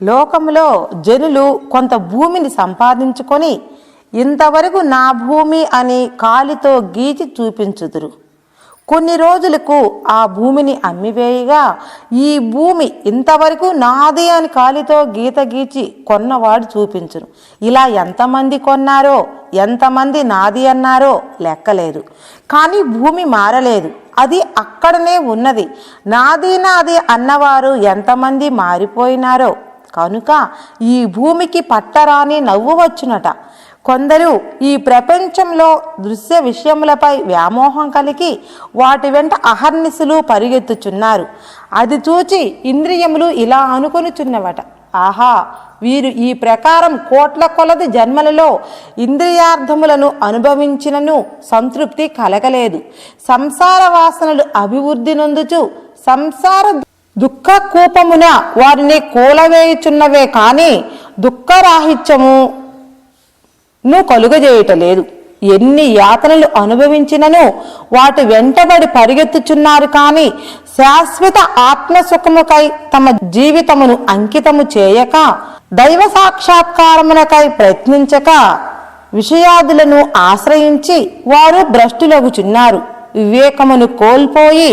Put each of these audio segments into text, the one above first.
లోకములో జనులు కొంత భూమిని సంపాదించుకొని ఇంతవరకు నా భూమి అని కాలితో గీచి చూపించుదురు. కొన్ని రోజులకు ఆ భూమిని అమ్మివేయగా ఈ భూమి ఇంతవరకు నాది అని కాలితో గీత గీచి కొన్నవాడు చూపించును. ఇలా ఎంతమంది కొన్నారో, ఎంతమంది నాది అన్నారో లెక్కలేదు. కానీ భూమి మారలేదు, అది అక్కడనే ఉన్నది. నాది నాది అన్నవారు ఎంతమంది మారిపోయినారో. కనుక ఈ భూమికి పట్టరాని నవ్వు వచ్చునట. కొందరు ఈ ప్రపంచంలో దృశ్య విషయములపై వ్యామోహం కలిగి వాటి వెంట అహర్నిశలు పరిగెత్తుచున్నారు. అది చూచి ఇంద్రియములు ఇలా అనుకొనుచున్నవట, ఆహా, వీరు ఈ ప్రకారం కోట్ల కొలది జన్మలలో ఇంద్రియార్థములను అనుభవించినను సంతృప్తి కలగలేదు. సంసార వాసనలు అభివృద్ధి నొందుచు సంసార దుఃఖ కూపమున వారిని కూలవేయుచున్నవే కాని దుఃఖరాహిత్యము కలుగజేయటలేదు. ఎన్ని యాతనలు అనుభవించినను వాటి వెంటబడి పరిగెత్తుచున్నారు కానీ శాశ్వత ఆత్మసుఖముకై తమ జీవితమును అంకితము చేయక, దైవ సాక్షాత్కారమునకై ప్రయత్నించక విషయాదులను ఆశ్రయించి వారు భ్రష్టులగుచున్నారు. వివేకమును కోల్పోయి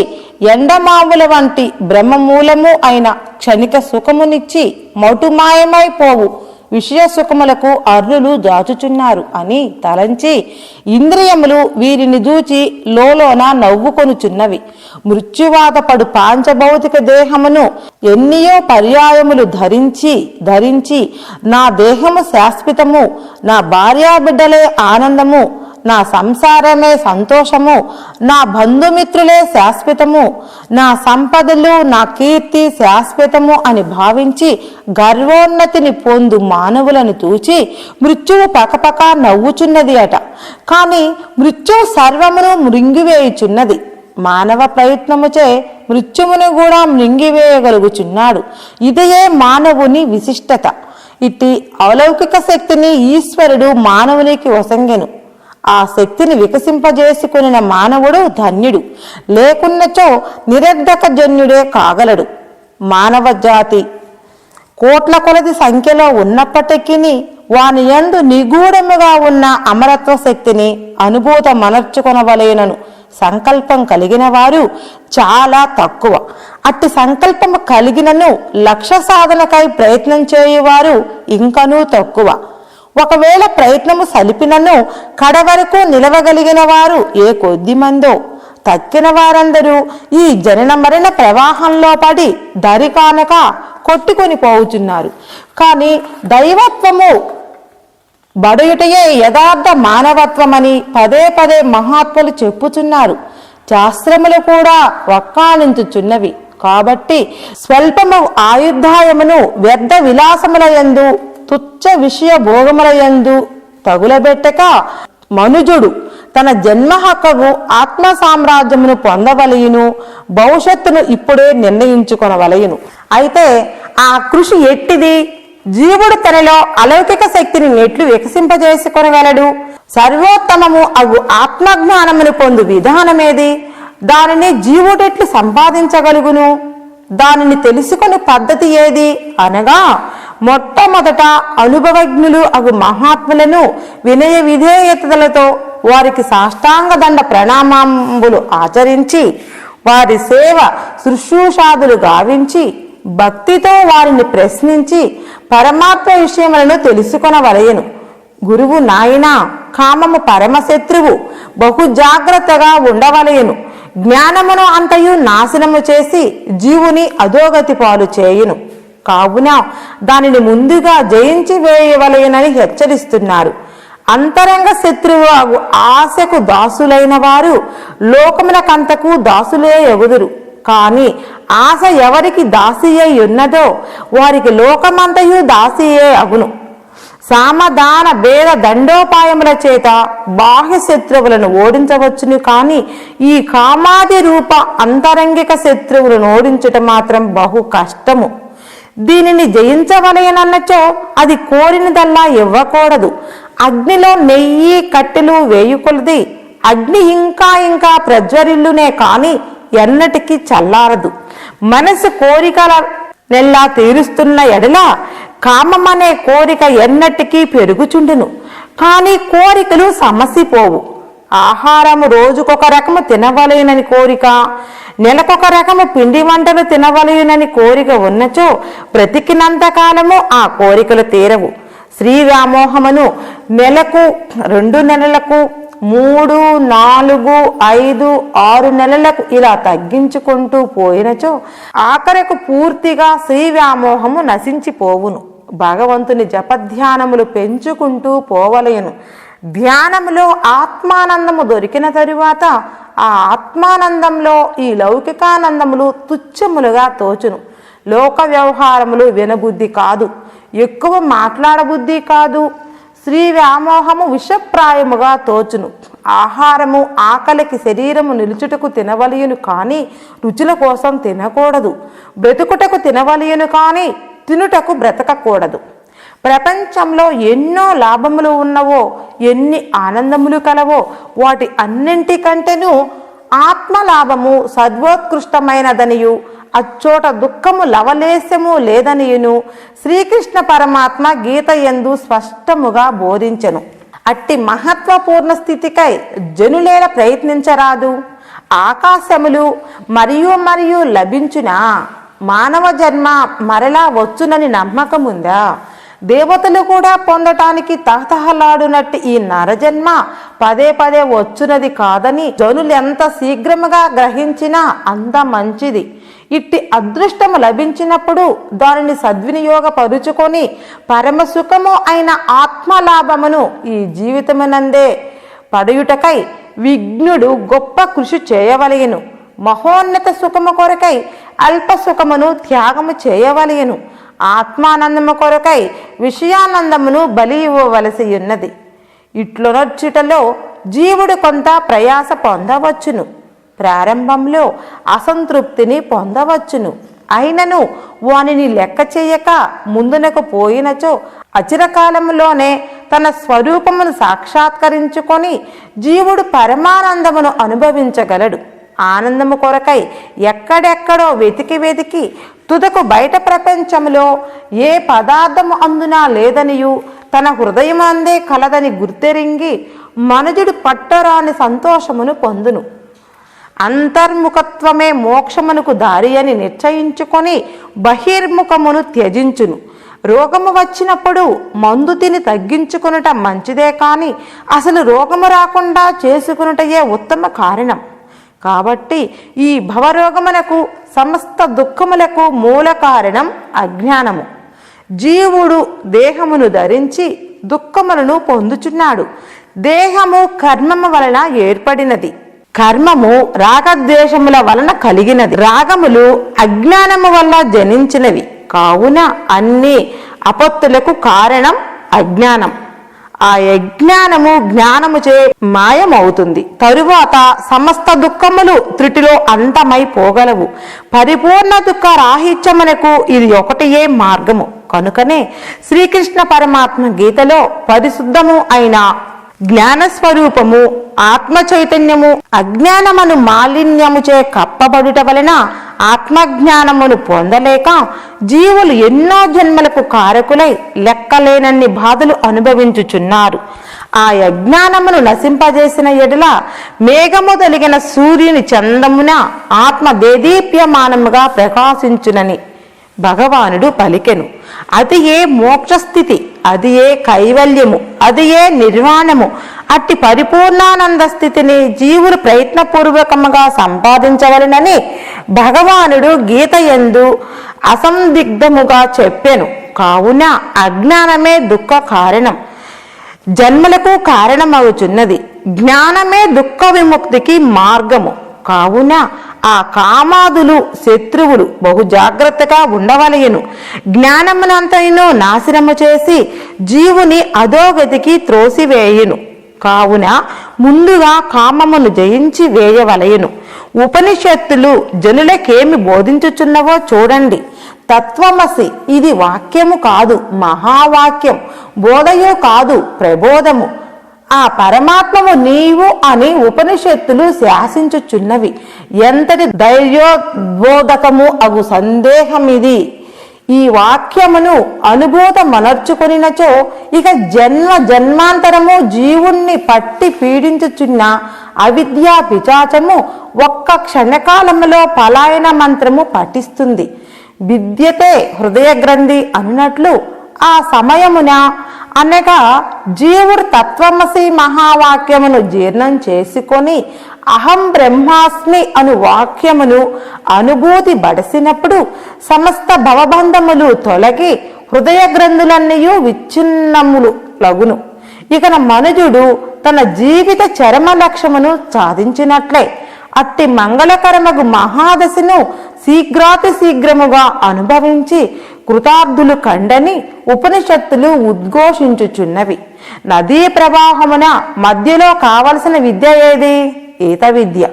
ఎండమావుల వంటి బ్రహ్మమూలము అయిన క్షణిక సుఖమునిచ్చి మటుమాయమైపోవు విషయ సుఖములకు అర్రులు దాచుచున్నారు అని తలంచి ఇంద్రియములు వీరిని దూచి లోలోన నవ్వుకొనుచున్నవి. మృత్యువాదపడు పాంచభౌతిక దేహమును ఎన్నియో పర్యాయములు ధరించి నా దేహము శాశ్వతము, నా భార్యాబిడ్డలే ఆనందము, నా సంసారమే సంతోషము, నా బంధుమిత్రులే శాశ్వతము, నా సంపదలు నా కీర్తి శాశ్వతము అని భావించి గర్వోన్నతిని పొందు మానవులను చూచి మృత్యువు పకపక నవ్వుచున్నది అట. కానీ మృత్యువు సర్వమును మృంగివేయుచున్నది. మానవ ప్రయత్నముచే మృత్యువును కూడా మృంగివేయగలుగుచున్నాడు. ఇదే మానవుని విశిష్టత. ఇట్టి అలౌకిక శక్తిని ఈశ్వరుడు మానవునికి వసంగెను. ఆ శక్తిని వికసింపజేసుకుని మానవుడు ధన్యుడు. లేకున్నచో నిరర్ధక జన్యుడే కాగలడు. మానవ జాతి కోట్ల కొలది సంఖ్యలో ఉన్నప్పటికీ వాని యందు నిగూఢముగా ఉన్న అమరత్వ శక్తిని అనుభూతమనర్చుకొనవలెనను సంకల్పం కలిగిన వారు చాలా తక్కువ. అట్టి సంకల్పము కలిగినను లక్ష్య సాధనకై ప్రయత్నం చేయువారు ఇంకనూ తక్కువ. ఒకవేళ ప్రయత్నము సలిపినను కడవరకు నిలవగలిగిన వారు ఏ కొద్ది మందో. తక్కిన వారందరూ ఈ జనన మరణ ప్రవాహంలో పడి దరికానక కొట్టుకొని పోవుచున్నారు. కానీ దైవత్వము బడుయుటయే యథార్థ మానవత్వమని పదే పదే మహాత్ములు చెప్పుచున్నారు. శాస్త్రములు కూడా వక్కాణించుచున్నవి. కాబట్టి స్వల్పము ఆయుర్దాయమును వ్యర్థ విలాసములయందు తుచ్చ విషయ భోగములయందు తగులబెట్టక మనుజుడు తన జన్మ హక్కుకు ఆత్మ సామ్రాజ్యమును పొందవలయును, భవిష్యత్తును ఇప్పుడే నిర్ణయించుకొనవలయును. అయితే ఆ కృషి ఎట్టిది? జీవుడు తనలో అలౌకిక శక్తిని ఎట్లు వికసింపజేసుకొనగలడు? సర్వోత్తమము అగు ఆత్మజ్ఞానమును పొందు విధానమేది? దానిని జీవుడెట్లు సంపాదించగలుగును? దానిని తెలుసుకుని పద్ధతి ఏది అనగా, మొట్టమొదట అనుభవజ్ఞులు అగు మహాత్ములను వినయ విధేయతలతో వారికి సాష్టాంగ దండ ప్రణామాంబులు ఆచరించి వారి సేవ శుశ్రూషాదులు గావించి భక్తితో వారిని ప్రశ్నించి పరమాత్మ విషయములను తెలుసుకొనవలయను. గురువు నాయనా, కామము పరమశత్రువు, బహు జాగ్రత్తగా ఉండవలయను. జ్ఞానమును అంతయు నాశనము చేసి జీవుని అధోగతి పాలు చేయును. కావున దానిని ముందుగా జయించి వేయవలయనని హెచ్చరిస్తున్నారు. అంతరంగ శత్రువు ఆశకు దాసులైన వారు లోకమునకంతకు దాసులే ఎగుదురు. కానీ ఆశ ఎవరికి దాసియై ఉన్నదో వారికి లోకమంతయు దాసియే అగును. సామధాన భేద దండోపాయముల చేత బాహ్య శత్రువులను ఓడించవచ్చును. కానీ ఈ కామాది రూప అంతరంగిక శత్రువులను ఓడించటం మాత్రం బహు కష్టము. దీనిని జయించవలయనన్నచో అది కోరినదల్లా ఇవ్వకూడదు. అగ్నిలో నెయ్యి కట్టెలు వేయుకొలది అగ్ని ఇంకా ఇంకా ప్రజ్వరిల్లునే కాని ఎన్నటికీ చల్లారదు. మనసు కోరికల నెల్లా తీరుస్తున్న ఎడల కామమనే కోరిక ఎన్నటికీ పెరుగుచుండును, కానీ కోరికలు సమసిపోవు. ఆహారము రోజుకొక రకము తినవలెనని కోరిక, నెలకొక రకము పిండి వంటలు తినవలెనని కోరిక ఉన్నచో బ్రతికినంత కాలము ఆ కోరికలు తీరవు. శ్రీ వ్యామోహమును నెలకు, 2 నెలలకు, 3, 4, 5, 6 నెలలకు ఇలా తగ్గించుకుంటూ పోయినచో ఆఖరకు పూర్తిగా శ్రీ వ్యామోహము నశించిపోవును. భగవంతుని జపధ్యానములు పెంచుకుంటూ పోవలేను. ధ్యానములో ఆత్మానందము దొరికిన తరువాత ఆ ఆత్మానందంలో ఈ లౌకికానందములు తుచ్చములుగా తోచును. లోక వ్యవహారములు వినబుద్ధి కాదు, ఎక్కువ మాట్లాడబుద్ధి కాదు. శ్రీ వ్యామోహము విషప్రాయముగా తోచును. ఆహారము ఆకలికి శరీరము నిలుచుటకు తినవలయును, కానీ రుచుల కోసం తినకూడదు. బ్రతుకుటకు తినవలయును, కానీ తినుటకు బ్రతకకూడదు. ప్రపంచంలో ఎన్నో లాభములు ఉన్నవో, ఎన్ని ఆనందములు కలవో, వాటి అన్నింటికంటేనూ ఆత్మలాభము సర్వోత్కృష్టమైనదనియు, అచ్చోట దుఃఖము లవలేశము లేదనియును శ్రీకృష్ణ పరమాత్మ గీత యందు స్పష్టముగా బోధించెను. అట్టి మహత్వపూర్ణ స్థితికై జనులేల ప్రయత్నించరాదు. ఆకాశములు మరియు మరియు లభించునా? మానవ జన్మ మరలా వచ్చునని నమ్మకముందా? దేవతలు కూడా పొందటానికి తహతహలాడునట్టు ఈ నరజన్మ పదే పదే వచ్చునది కాదని జనులు ఎంత శీఘ్రముగా గ్రహించినా అంత మంచిది. ఇట్టి అదృష్టము లభించినప్పుడు దానిని సద్వినియోగపరుచుకొని పరమసుఖము అయిన ఆత్మలాభమును ఈ జీవితమునందే పడయుటకై విఘ్నుడు గొప్ప కృషి చేయవలెను. మహోన్నత సుఖము కొరకై అల్ప సుఖమును త్యాగము చేయవలెను. ఆత్మానందము కొరకై విషయానందమును బలి ఇవ్వవలసి ఉన్నది. ఇట్లొనొచ్చుటలో జీవుడు కొంత ప్రయాస పొందవచ్చును. ప్రారంభంలో అసంతృప్తిని పొందవచ్చును. అయినను వానిని లెక్క చేయక ముందునకు పోయినచో అచిరకాలములోనే తన స్వరూపమును సాక్షాత్కరించుకొని జీవుడు పరమానందమును అనుభవించగలడు. ఆనందము కొరకై ఎక్కడెక్కడో వెతికి తుదకు బయట ప్రపంచంలో ఏ పదార్థము అందునా లేదనియు తన హృదయం అందే కలదని గుర్తెరింగి మనుజుడు పట్టరాని సంతోషమును పొందును. అంతర్ముఖత్వమే మోక్షమునకు దారి అని నిశ్చయించుకొని బహిర్ముఖమును త్యజించును. రోగము వచ్చినప్పుడు మందు తిని తగ్గించుకునుట మంచిదే, కానీ అసలు రోగము రాకుండా చేసుకునుటయే ఉత్తమ కారణం. కాబట్టి ఈ భవరోగమునకు సమస్త దుఃఖములకు మూల కారణం అజ్ఞానము. జీవుడు దేహమును ధరించి దుఃఖములను పొందుచున్నాడు. దేహము కర్మము వలన ఏర్పడినది, కర్మము రాగద్వేషముల వలన కలిగినది. రాగములు అజ్ఞానము వల్ల జనించినవి. కావున అన్ని అపత్తులకు కారణం అజ్ఞానం. ఆ అజ్ఞానము జ్ఞానముచే మాయమవుతుంది. తరువాత సమస్త దుఃఖములు త్రుటిలో అంతమైపోగలవు. పరిపూర్ణ దుఃఖ రాహిత్యమునకు ఇది ఒకటియే మార్గము. కనుకనే శ్రీకృష్ణ పరమాత్మ గీతలో పరిశుద్ధము అయిన జ్ఞానస్వరూపము ఆత్మ చైతన్యము అజ్ఞానమును మాలిన్యముచే కప్పబడుట వలన ఆత్మజ్ఞానమును పొందలేక జీవులు ఎన్నో జన్మలకు కారకులై లెక్కలేనన్ని బాధలు అనుభవించుచున్నారు. ఆ అజ్ఞానమును నశింపజేసిన ఎడల మేఘము తొలగిన సూర్యుని చందమున ఆత్మ దేదీప్యమానముగా ప్రకాశించునని భగవానుడు పలికెను. అది ఏ మోక్షస్థితి, అది ఏ కైవల్యము, అది ఏ నిర్వాణము. అట్టి పరిపూర్ణానంద స్థితిని జీవులు ప్రయత్నపూర్వకముగా సంపాదించవలెనని భగవానుడు గీత యందు అసందిగ్ధముగా చెప్పెను. కావున అజ్ఞానమే దుఃఖ కారణం, జన్మలకు కారణమవుచున్నది. జ్ఞానమే దుఃఖ విముక్తికి మార్గము. కావున ఆ కామాదులు శత్రువులు బహు జాగ్రత్తగా ఉండవలయను. జ్ఞానమునంతైనో నాశనము చేసి జీవుని అధోగతికి త్రోసివేయును. కావున ముందుగా కామమును జయించి వేయవలయను. ఉపనిషత్తులు జనులకేమి బోధించుచున్నవో చూడండి. తత్వమసి ఇది వాక్యము కాదు, మహావాక్యం. బోధయో కాదు, ప్రబోధము. ఆ పరమాత్మము నీవు అని ఉపనిషత్తులు శాసించుచున్నవి. ఎంతటి ధైర్యోద్బోధకము అగు సందేహమిది. ఈ వాక్యమును అనుభూతమనర్చుకొనినచో ఇక జన్మ జన్మాంతరము జీవుణ్ణి పట్టి పీడించుచున్న అవిద్యా పిచాచము ఒక్క క్షణకాలములో పలాయన మంత్రము పఠిస్తుంది. విద్యతే హృదయ గ్రంథి అన్నట్లు ఆ సమయమున అనగా జీవుడు తత్వమసి మహావాక్యమును జీర్ణం చేసుకొని అహం బ్రహ్మాస్మి అను వాక్యమును అనుభూతి బడసినప్పుడు సమస్త భవబంధములు తొలగి హృదయ గ్రంథులన్నయూ విచ్ఛిన్నములు లగును. ఇకన మనుజుడు తన జీవిత చరమ లక్ష్యమును సాధించినట్లే. అట్టి మంగళకరమగు మహాదశను శీఘ్రాతి శీఘ్రముగా అనుభవించి కృతార్థులు కండని ఉపనిషత్తులు ఉద్ఘోషించుచున్నవి. నదీ ప్రవాహమున మధ్యలో కావలసిన విద్య ఏది? ఈత విద్య.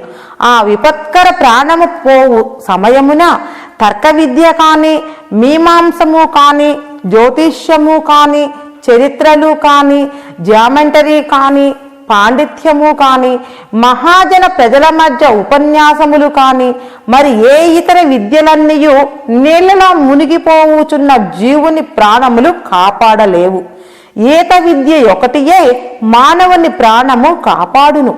ఆ విపత్కర ప్రాణము పోవు సమయమున తర్క విద్య కాని, మీమాంసము కాని, జ్యోతిష్యము కాని, చరిత్రలు కాని, జామెంటరీ కాని, పాండిత్యము కాని, మహాజన ప్రజల మధ్య ఉపన్యాసములు కాని, మరి ఏ ఇతర విద్యలన్నయూ నీళ్లలో మునిగిపోవుచున్న జీవుని ప్రాణములు కాపాడలేవు. ఈత విద్య ఒకటియే మానవుని ప్రాణము కాపాడును.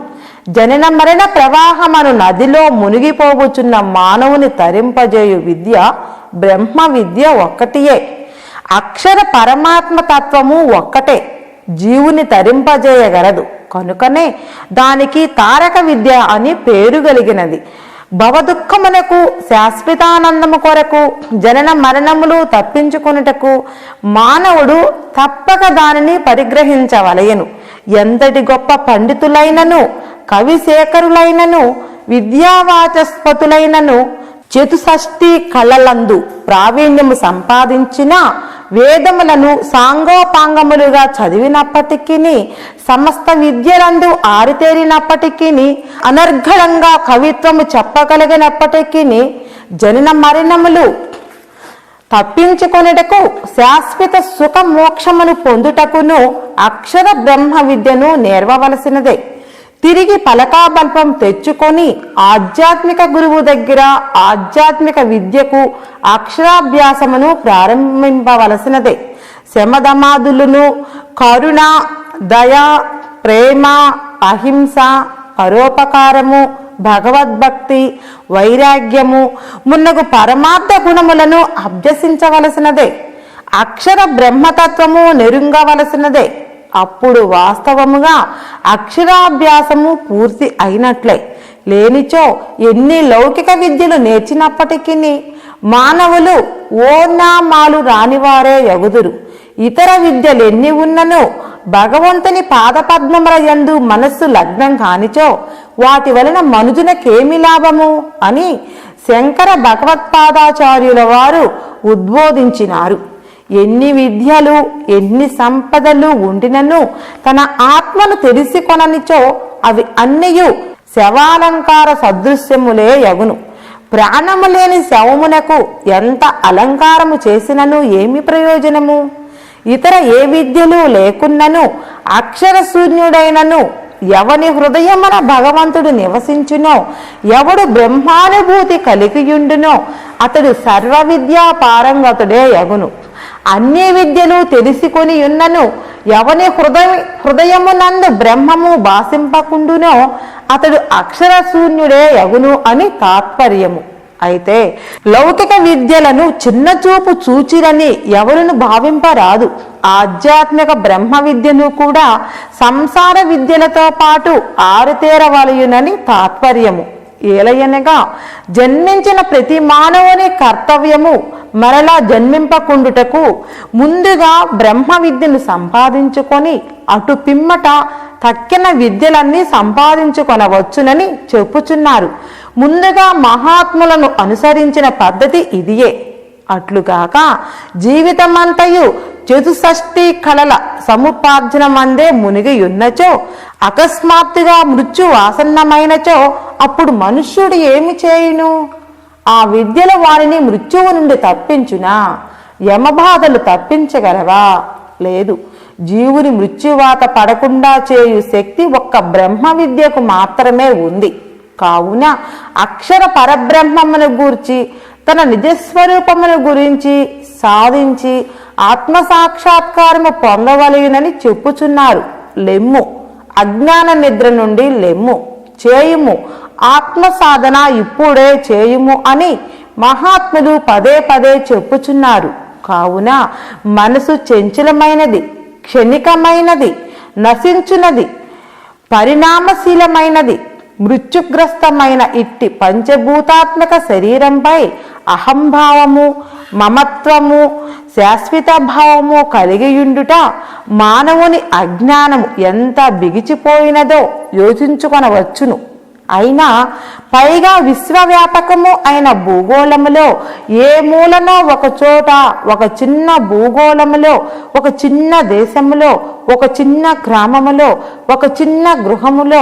జనన మరణ ప్రవాహమను నదిలో మునిగిపోవుచున్న మానవుని తరింపజేయు విద్య బ్రహ్మ విద్య ఒక్కటియే. అక్షర పరమాత్మ తత్వము ఒక్కటే జీవుని తరింపజేయగలదు. కనుకనే దానికి తారక విద్య అని పేరు కలిగినది. భవదుఃఖమునకు శాశ్వతానందము కొరకు జనన మరణములు తప్పించుకొనుటకు మానవుడు తప్పక దానిని పరిగ్రహించవలయను. ఎంతటి గొప్ప పండితులైనను, కవిశేఖరులైనను, విద్యావాచస్పతులైనను చతుషష్ఠి కళలందు ప్రావీణ్యము సంపాదించిన వేదములను సాంగోపాంగములుగా చదివినప్పటికీ, సమస్త విద్యలందు ఆరితేరినప్పటికీ, అనర్ఘళంగా కవిత్వము చెప్పగలిగినప్పటికీ, జనన మరణములు తప్పించుకొనుటకు శాశ్వత సుఖ మోక్షమును పొందుటకును అక్షర బ్రహ్మ విద్యను నేర్వవలసినదే. తిరిగి పలకాబల్పం తెచ్చుకొని ఆధ్యాత్మిక గురువు దగ్గర ఆధ్యాత్మిక విద్యకు అక్షరాభ్యాసమును ప్రారంభింపవలసినదే. శమదమాదులను కరుణ, దయ, ప్రేమ, అహింస, పరోపకారము, భగవద్భక్తి, వైరాగ్యము మున్నగు పరమార్థ గుణములను అభ్యసించవలసినదే. అక్షర బ్రహ్మతత్వము నెరుంగవలసినదే. అప్పుడు వాస్తవముగా అక్షరాభ్యాసము పూర్తి అయినట్లే. లేనిచో ఎన్ని లౌకిక విద్యలు నేర్చినప్పటికీ మానవులు ఓనామాలు రానివారే యగుదురు. ఇతర విద్యలు ఎన్ని ఉన్ననూ భగవంతుని పాదపద్మముల యందు మనస్సు లగ్నం కానిచో వాటి వలన మనుజునకేమి లాభము అని శంకర భగవత్పాదాచార్యుల వారు ఉద్బోధించినారు. ఎన్ని విద్యలు, ఎన్ని సంపదలు ఉండినను తన ఆత్మను తెలిసికొననిచో అవి అన్నయు శవాలంకార సదృశ్యములే యగును. ప్రాణము లేని శవమునకు ఎంత అలంకారము చేసినను ఏమి ప్రయోజనము? ఇతర ఏ విద్యలు లేకున్నను అక్షర శూన్యుడైనను ఎవని హృదయమున భగవంతుడు నివసించునో, ఎవడు బ్రహ్మానుభూతి కలిగియుండునో అతడు సర్వ విద్యా పారంగతుడే యగును. అన్ని విద్యలు తెలిసికొని ఉన్నను ఎవని హృదయమునందు బ్రహ్మము భాసింపకుండునో అతడు అక్షర శూన్యుడే యగును అని తాత్పర్యము. అయితే లౌకిక విద్యలను చిన్న చూపు చూచిరని ఎవరును భావింపరాదు. ఆధ్యాత్మిక బ్రహ్మ విద్యను కూడా సంసార విద్యలతో పాటు ఆరుతేరవలయునని తాత్పర్యము. ఏలయనగా జన్మించిన ప్రతి మానవుని కర్తవ్యము మరలా జన్మింపకుండుటకు ముందుగా బ్రహ్మ విద్యను సంపాదించుకొని అటు పిమ్మట తక్కిన విద్యలన్నీ సంపాదించుకొనవచ్చునని చెప్పుచున్నారు. ముందుగా మహాత్ములను అనుసరించిన పద్ధతి ఇదియే. అట్లుగాక జీవితమంతయు చతుషష్ఠి కళల సముపార్జనమందే మునిగియున్నచో, అకస్మాత్తుగా మృత్యు ఆసన్నమైనచో అప్పుడు మనుష్యుడు ఏమి చేయును? ఆ విద్యల వారిని మృత్యువు నుండి తప్పించునా? యమబాధలు తప్పించగలవా? లేదు. జీవుని మృత్యువాత పడకుండా చేయు శక్తి ఒక్క బ్రహ్మ విద్యకు మాత్రమే ఉంది. కావున అక్షర పరబ్రహ్మమును గూర్చి తన నిజస్వరూపమును గురించి సాధించి ఆత్మసాక్షాత్కారము పొందవలయునని చెప్పుచున్నారు. లెమ్ము, అజ్ఞాన నిద్ర నుండి లెమ్ము, చేయుము ఆత్మ సాధన ఇప్పుడే చేయుము అని మహాత్ములు పదే పదే చెప్పుచున్నారు. కావున మనసు చంచలమైనది, క్షణికమైనది, నశించునది, పరిణామశీలమైనది. మృత్యుగ్రస్తమైన ఇట్టి పంచభూతాత్మక శరీరంపై అహంభావము, మమత్వము, శాశ్వత భావము కలిగియుండుట మానవుని అజ్ఞానము ఎంత బిగిచిపోయినదో యోచించుకొనవచ్చును. అయినా పైగా విశ్వవ్యాపకము అయిన భూగోళములో ఏ మూలనో ఒక చోట, ఒక చిన్న భూగోళములో, ఒక చిన్న దేశములో, ఒక చిన్న గ్రామములో, ఒక చిన్న గృహములో,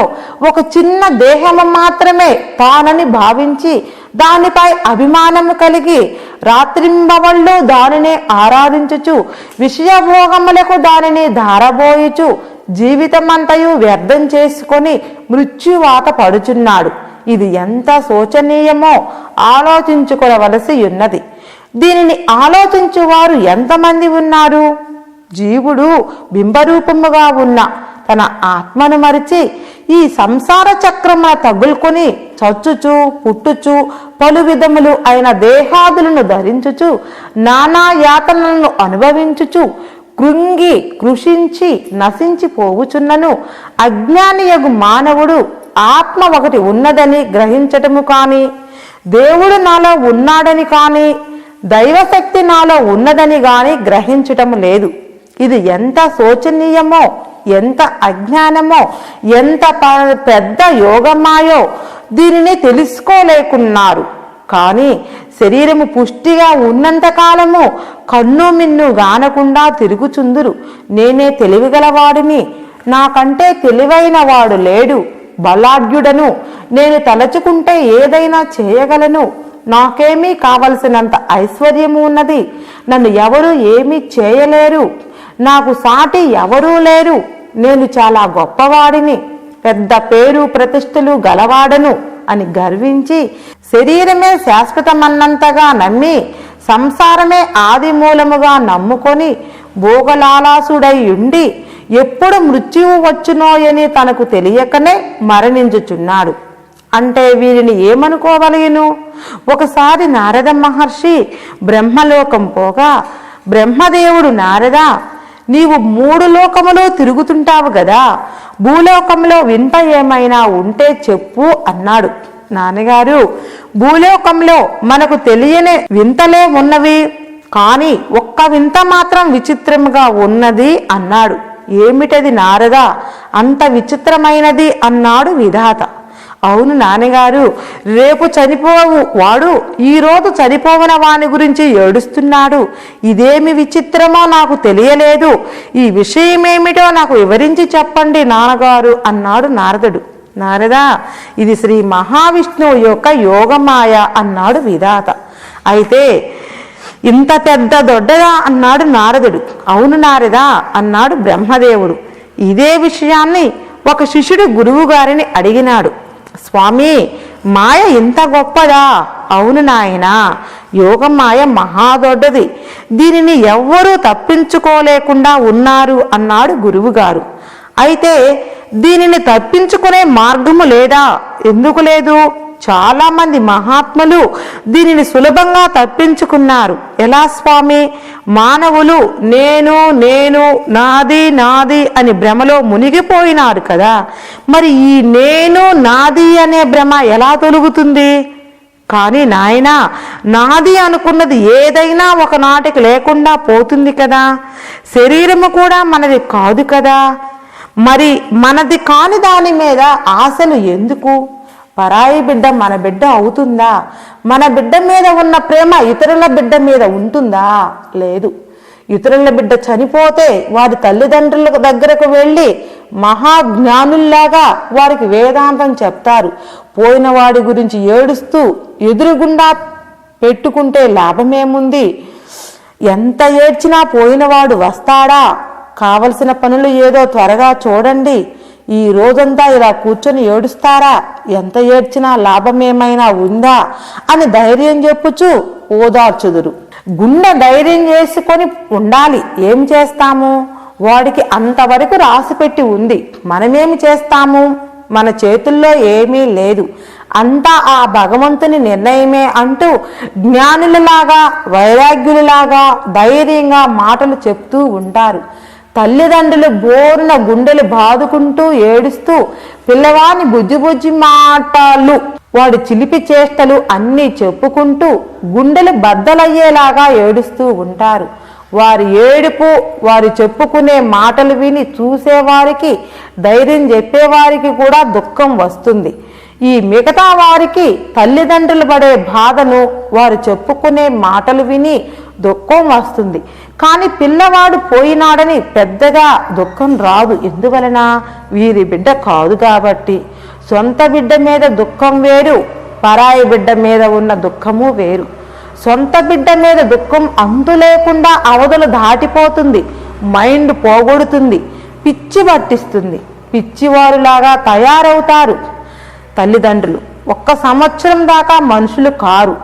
ఒక చిన్న దేహము మాత్రమే తానని భావించి దానిపై అభిమానము కలిగి రాత్రింబవళ్ళు దానిని ఆరాధించుచు విషయభోగములకు దానిని ధారబోయుచు జీవితమంతయు వ్యర్థం చేసుకొని మృత్యువాత పడుచున్నాడు. ఇది ఎంత శోచనీయమో ఆలోచించుకోవలసి ఉన్నది. దీనిని ఆలోచించువారు ఎంతమంది ఉన్నారు? జీవుడు బింబరూపముగా ఉన్న తన ఆత్మను మరిచి ఈ సంసార చక్రమున తగులుకొని చచ్చుచు పుట్టుచు పలు విధములు అయిన దేహాదులను ధరించుచు నానా యాతనలను అనుభవించుచు కృంగి కృషించి నశించిపోవుచున్నను అజ్ఞానియగు మానవుడు ఆత్మ ఒకటి ఉన్నదని గ్రహించటము కానీ, దేవుడు నాలో ఉన్నాడని కానీ, దైవశక్తి నాలో ఉన్నదని గాని గ్రహించటము లేదు. ఇది ఎంత శోచనీయమో, ఎంత అజ్ఞానమో, ఎంత పెద్ద యోగమాయో దీనిని తెలుసుకోలేకున్నారు. కానీ శరీరము పుష్టిగా ఉన్నంత కాలము కన్ను మిన్ను గానకుండా తిరుగుచుందురు. నేనే తెలివిగలవాడిని, నాకంటే తెలివైన వాడు లేడు, బలాఢ్యుడను, నేను తలచుకుంటే ఏదైనా చేయగలను, నాకేమీ కావలసినంత ఐశ్వర్యము ఉన్నది, నన్ను ఎవరు ఏమీ చేయలేరు, నాకు సాటి ఎవరూ లేరు, నేను చాలా గొప్పవాడిని, పెద్ద పేరు ప్రతిష్టలు గలవాడను అని గర్వించి శరీరమే శాశ్వతమన్నంతగా నమ్మి సంసారమే ఆది మూలముగా నమ్ముకొని భోగలాలాసుడై ఉండి ఎప్పుడు మృత్యువు వచ్చునోయని తనకు తెలియకనే మరణించుచున్నాడు. అంటే వీరిని ఏమనుకోవలేను? ఒకసారి నారద మహర్షి బ్రహ్మలోకం పోగా బ్రహ్మదేవుడు, నారదా, నీవు 3 లోకములు తిరుగుతుంటావు గదా, భూలోకంలో వింత ఏమైనా ఉంటే చెప్పు అన్నాడు. నాన్నగారు, భూలోకంలో మనకు తెలియని వింతలే ఉన్నవి, కానీ ఒక్క వింత మాత్రం విచిత్రముగా ఉన్నది అన్నాడు. ఏమిటది నారదా, అంత విచిత్రమైనది అన్నాడు విధాత. అవును నాన్నగారు, రేపు చనిపోవు వాడు ఈరోజు చనిపోవన వాని గురించి ఏడుస్తున్నాడు. ఇదేమి విచిత్రమో నాకు తెలియలేదు, ఈ విషయమేమిటో నాకు వివరించి చెప్పండి నాన్నగారు అన్నాడు నారదుడు. నారదా, ఇది శ్రీ మహావిష్ణువు యొక్క యోగమాయ అన్నాడు విధాత. అయితే ఇంత పెద్ద దొడ్డదా అన్నాడు నారదుడు. అవును నారదా అన్నాడు బ్రహ్మదేవుడు. ఇదే విషయాన్ని ఒక శిష్యుడు గురువు గారిని అడిగినాడు. స్వామి, మాయ ఇంత గొప్పదా? అవును నాయనా, యోగమాయ మహాదొడ్డది, దీనిని ఎవ్వరూ తప్పించుకోలేకుండా ఉన్నారు అన్నాడు గురువుగారు. అయితే దీనిని తప్పించుకునే మార్గము లేదా? ఎందుకు లేదు? చాలా మంది మహాత్ములు దీనిని సులభంగా తప్పించుకున్నారు. ఎలా స్వామి? మానవులు నేను నేను నాది నాది అని భ్రమలో మునిగిపోయినారు కదా, మరి ఈ నేను నాది అనే భ్రమ ఎలా తొలుగుతుంది? కానీ నాయనా, నాది అనుకున్నది ఏదైనా ఒకనాటికి లేకుండా పోతుంది కదా, శరీరము కూడా మనది కాదు కదా, మరి మనది కాని దాని మీద ఆశలు ఎందుకు? పరాయి బిడ్డ మన బిడ్డ అవుతుందా? మన బిడ్డ మీద ఉన్న ప్రేమ ఇతరుల బిడ్డ మీద ఉంటుందా? లేదు. ఇతరుల బిడ్డ చనిపోతే వారి తల్లిదండ్రుల దగ్గరకు వెళ్ళి మహాజ్ఞానుల్లాగా వారికి వేదాంతం చెప్తారు. పోయిన వాడి గురించి ఏడుస్తూ ఎదురుగుండా పెట్టుకుంటే లాభమేముంది? ఎంత ఏడ్చినా పోయినవాడు వస్తాడా? కావలసిన పనులు ఏదో త్వరగా చూడండి, ఈ రోజంతా ఇలా కూర్చొని ఏడుస్తారా? ఎంత ఏడ్చినా లాభమేమైనా ఉందా అని ధైర్యం చెప్పుచు ఓదార్చుదురు. గుండె ధైర్యం చేసుకొని ఉండాలి. ఏం చేస్తాము? వాడికి అంతవరకు రాసిపెట్టి ఉంది. మనమేమి చేస్తాము? మన చేతుల్లో ఏమీ లేదు, అంతా ఆ భగవంతుని నిర్ణయమే అంటూ జ్ఞానులలాగా వైరాగ్యులలాగా ధైర్యంగా మాటలు చెప్తూ ఉంటారు. తల్లిదండ్రులు బోరున గుండెలు బాదుకుంటూ ఏడుస్తూ పిల్లవాని బుజ్జి మాటలు, వాడి చిలిపి చేష్టలు అన్నీ చెప్పుకుంటూ గుండెలు బద్దలయ్యేలాగా ఏడుస్తూ ఉంటారు. వారి ఏడుపు, వారు చెప్పుకునే మాటలు విని చూసేవారికి, ధైర్యం చెప్పేవారికి కూడా దుఃఖం వస్తుంది. ఈ మిగతా వారికి తల్లిదండ్రులు పడే బాధను వారు చెప్పుకునే మాటలు విని దుఃఖం వస్తుంది. కానీ పిల్లవాడు పోయినాడని పెద్దగా దుఃఖం రాదు. ఎందువలన? వీరి బిడ్డ కాదు కాబట్టి. సొంత బిడ్డ మీద దుఃఖం వేరు, పరాయి బిడ్డ మీద ఉన్న దుఃఖము వేరు. సొంత బిడ్డ మీద దుఃఖం అంతు లేకుండా అవధులు దాటిపోతుంది, మైండ్ పోగొడుతుంది, పిచ్చి పట్టిస్తుంది. పిచ్చివారులాగా తయారవుతారు తల్లిదండ్రులు. 1 సంవత్సరం దాకా మనుషులు కారు.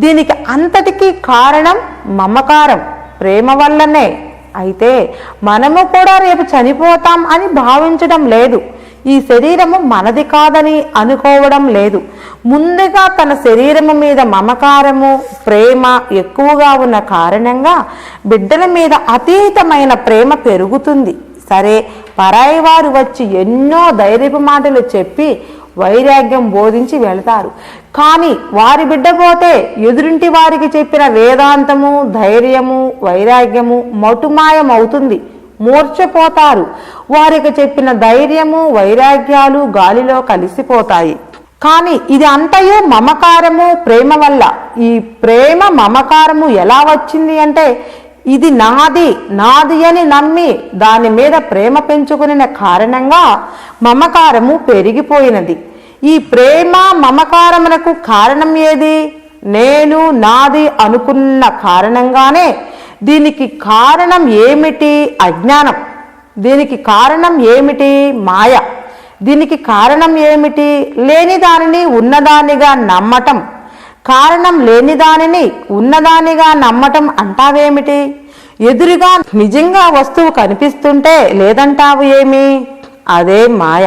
దీనికి అంతటికీ కారణం మమకారం, ప్రేమ వల్లనే. అయితే మనము కూడా రేపు చనిపోతాం అని భావించడం లేదు. ఈ శరీరము మనది కాదని అనుకోవడం లేదు. ముందుగా తన శరీరము మీద మమకారము, ప్రేమ ఎక్కువగా ఉన్న కారణంగా బిడ్డల మీద అతీతమైన ప్రేమ పెరుగుతుంది. సరే, పరాయి వారు వచ్చి ఎన్నో ధైర్యపు మాటలు చెప్పి వైరాగ్యం బోధించి వెళతారు. కానీ వారి బిడ్డ పోతే ఎదురింటి వారికి చెప్పిన వేదాంతము, ధైర్యము, వైరాగ్యము మటుమాయం అవుతుంది, మూర్ఛపోతారు. వారికి చెప్పిన ధైర్యము, వైరాగ్యాలు గాలిలో కలిసిపోతాయి. కానీ ఇది అంతయు మమకారము, ప్రేమ వల్ల. ఈ ప్రేమ మమకారము ఎలా వచ్చింది అంటే, ఇది నాది నాది అని నమ్మి దాని మీద ప్రేమ పెంచుకునే కారణంగా మమకారము పెరిగిపోయినది. ఈ ప్రేమ మమకారమునకు కారణం ఏది? నేను నాది అనుకున్న కారణంగానే. దీనికి కారణం ఏమిటి? అజ్ఞానం. దీనికి కారణం ఏమిటి? మాయ. దీనికి కారణం ఏమిటి? లేని దానిని ఉన్నదానిగా నమ్మటం. కారణం లేని దానిని ఉన్నదానిగా నమ్మటం అంటావేమిటి? ఎదురుగా నిజంగా వస్తువు కనిపిస్తుంటే లేదంటావు ఏమి? అదే మాయ.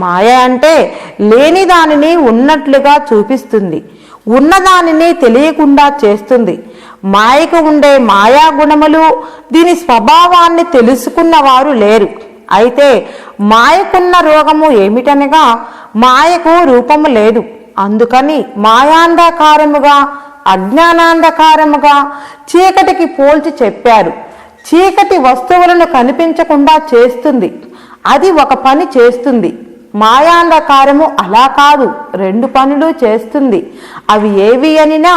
మాయ అంటే లేని దానిని ఉన్నట్లుగా చూపిస్తుంది, ఉన్నదానిని తెలియకుండా చేస్తుంది. మాయకు ఉండే మాయా గుణములు, దీని స్వభావాన్ని తెలుసుకున్న వారు లేరు. అయితే మాయకున్న రోగము ఏమిటనగా, మాయకు రూపము లేదు. అందుకని మాయాంధకారముగా, అజ్ఞానాంధకారముగా చీకటికి పోల్చి చెప్పారు. చీకటి వస్తువులను కనిపించకుండా చేస్తుంది, అది ఒక పని చేస్తుంది. మాయాంధకారము అలా కాదు, 2 పనులు చేస్తుంది. అవి ఏవి అనినా,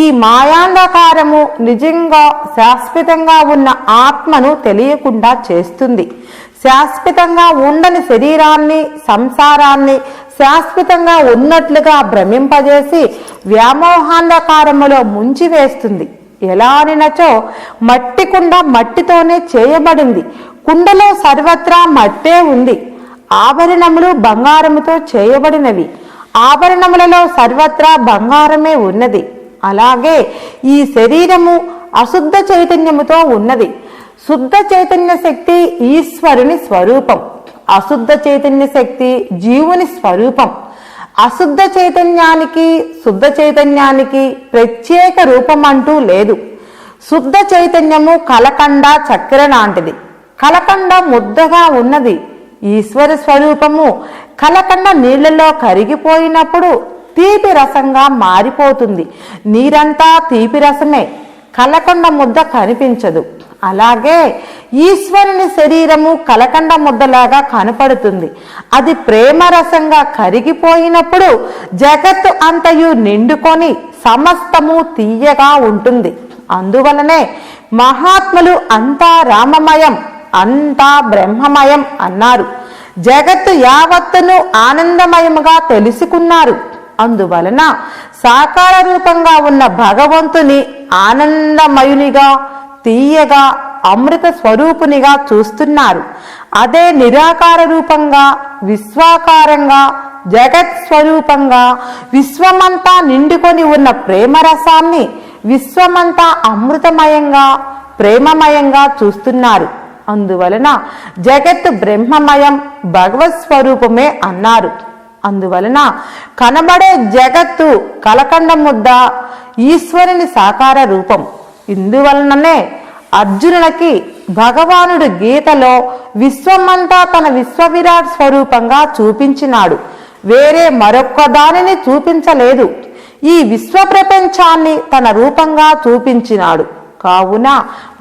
ఈ మాయాంధకారము నిజంగా శాశ్వతంగా ఉన్న ఆత్మను తెలియకుండా చేస్తుంది. శాశ్వతంగా ఉండని శరీరాన్ని, సంసారాన్ని శాశ్వతంగా ఉన్నట్లుగా భ్రమింపజేసి వ్యామోహాంధకారములో ముంచివేస్తుంది. ఎలా అనినచో, మట్టి కుండ మట్టితోనే చేయబడింది. కుండలో సర్వత్రా మట్టే ఉంది. ఆభరణములు బంగారముతో చేయబడినవి. ఆభరణములలో సర్వత్రా బంగారమే ఉన్నది. అలాగే ఈ శరీరము అశుద్ధ చైతన్యముతో ఉన్నది. శుద్ధ చైతన్య శక్తి ఈశ్వరుని స్వరూపం, అశుద్ధ చైతన్య శక్తి జీవుని స్వరూపం. అశుద్ధ చైతన్యానికి, శుద్ధ చైతన్యానికి ప్రత్యేక రూపం అంటూ లేదు. శుద్ధ చైతన్యము కలకండ చక్కెర లాంటిది. కలకండ ముద్దగా ఉన్నది. ఈశ్వర స్వరూపము కలకండ నీళ్లలో కరిగిపోయినప్పుడు తీపి రసంగా మారిపోతుంది. నీరంతా తీపి రసమే, కలకండ ముద్ద కనిపించదు. అలాగే ఈశ్వరుని శరీరము కలకండ ముద్దలాగా కనపడుతుంది. అది ప్రేమరసంగా కరిగిపోయినప్పుడు జగత్తు అంతయు నిండుకొని సమస్తము తీయగా ఉంటుంది. అందువలనే మహాత్ములు అంతా రామమయం, అంతా బ్రహ్మమయం అన్నారు. జగత్తు యావత్తును ఆనందమయముగా తెలుసుకున్నారు. అందువలన సాకార రూపంగా ఉన్న భగవంతుని ఆనందమయునిగా, తీయగా, అమృత స్వరూపునిగా చూస్తున్నారు. అదే నిరాకార రూపంగా, విశ్వాకారంగా, జగత్ స్వరూపంగా విశ్వమంతా నిండుకొని ఉన్న ప్రేమరసాన్ని విశ్వమంతా అమృతమయంగా, ప్రేమమయంగా చూస్తున్నారు. అందువలన జగత్తు బ్రహ్మమయం, భగవత్ స్వరూపమే అన్నారు. అందువలన కనబడే జగత్తు కలకండ ముద్ద, ఈశ్వరుని సాకార రూపం. ఇందువలననే అర్జునునికి భగవానుడు గీతలో విశ్వమంతా తన విశ్వవిరాట్ స్వరూపంగా చూపించినాడు. వేరే మరొక్క దానిని చూపించలేదు. ఈ విశ్వ ప్రపంచాన్ని తన రూపంగా చూపించినాడు. కావున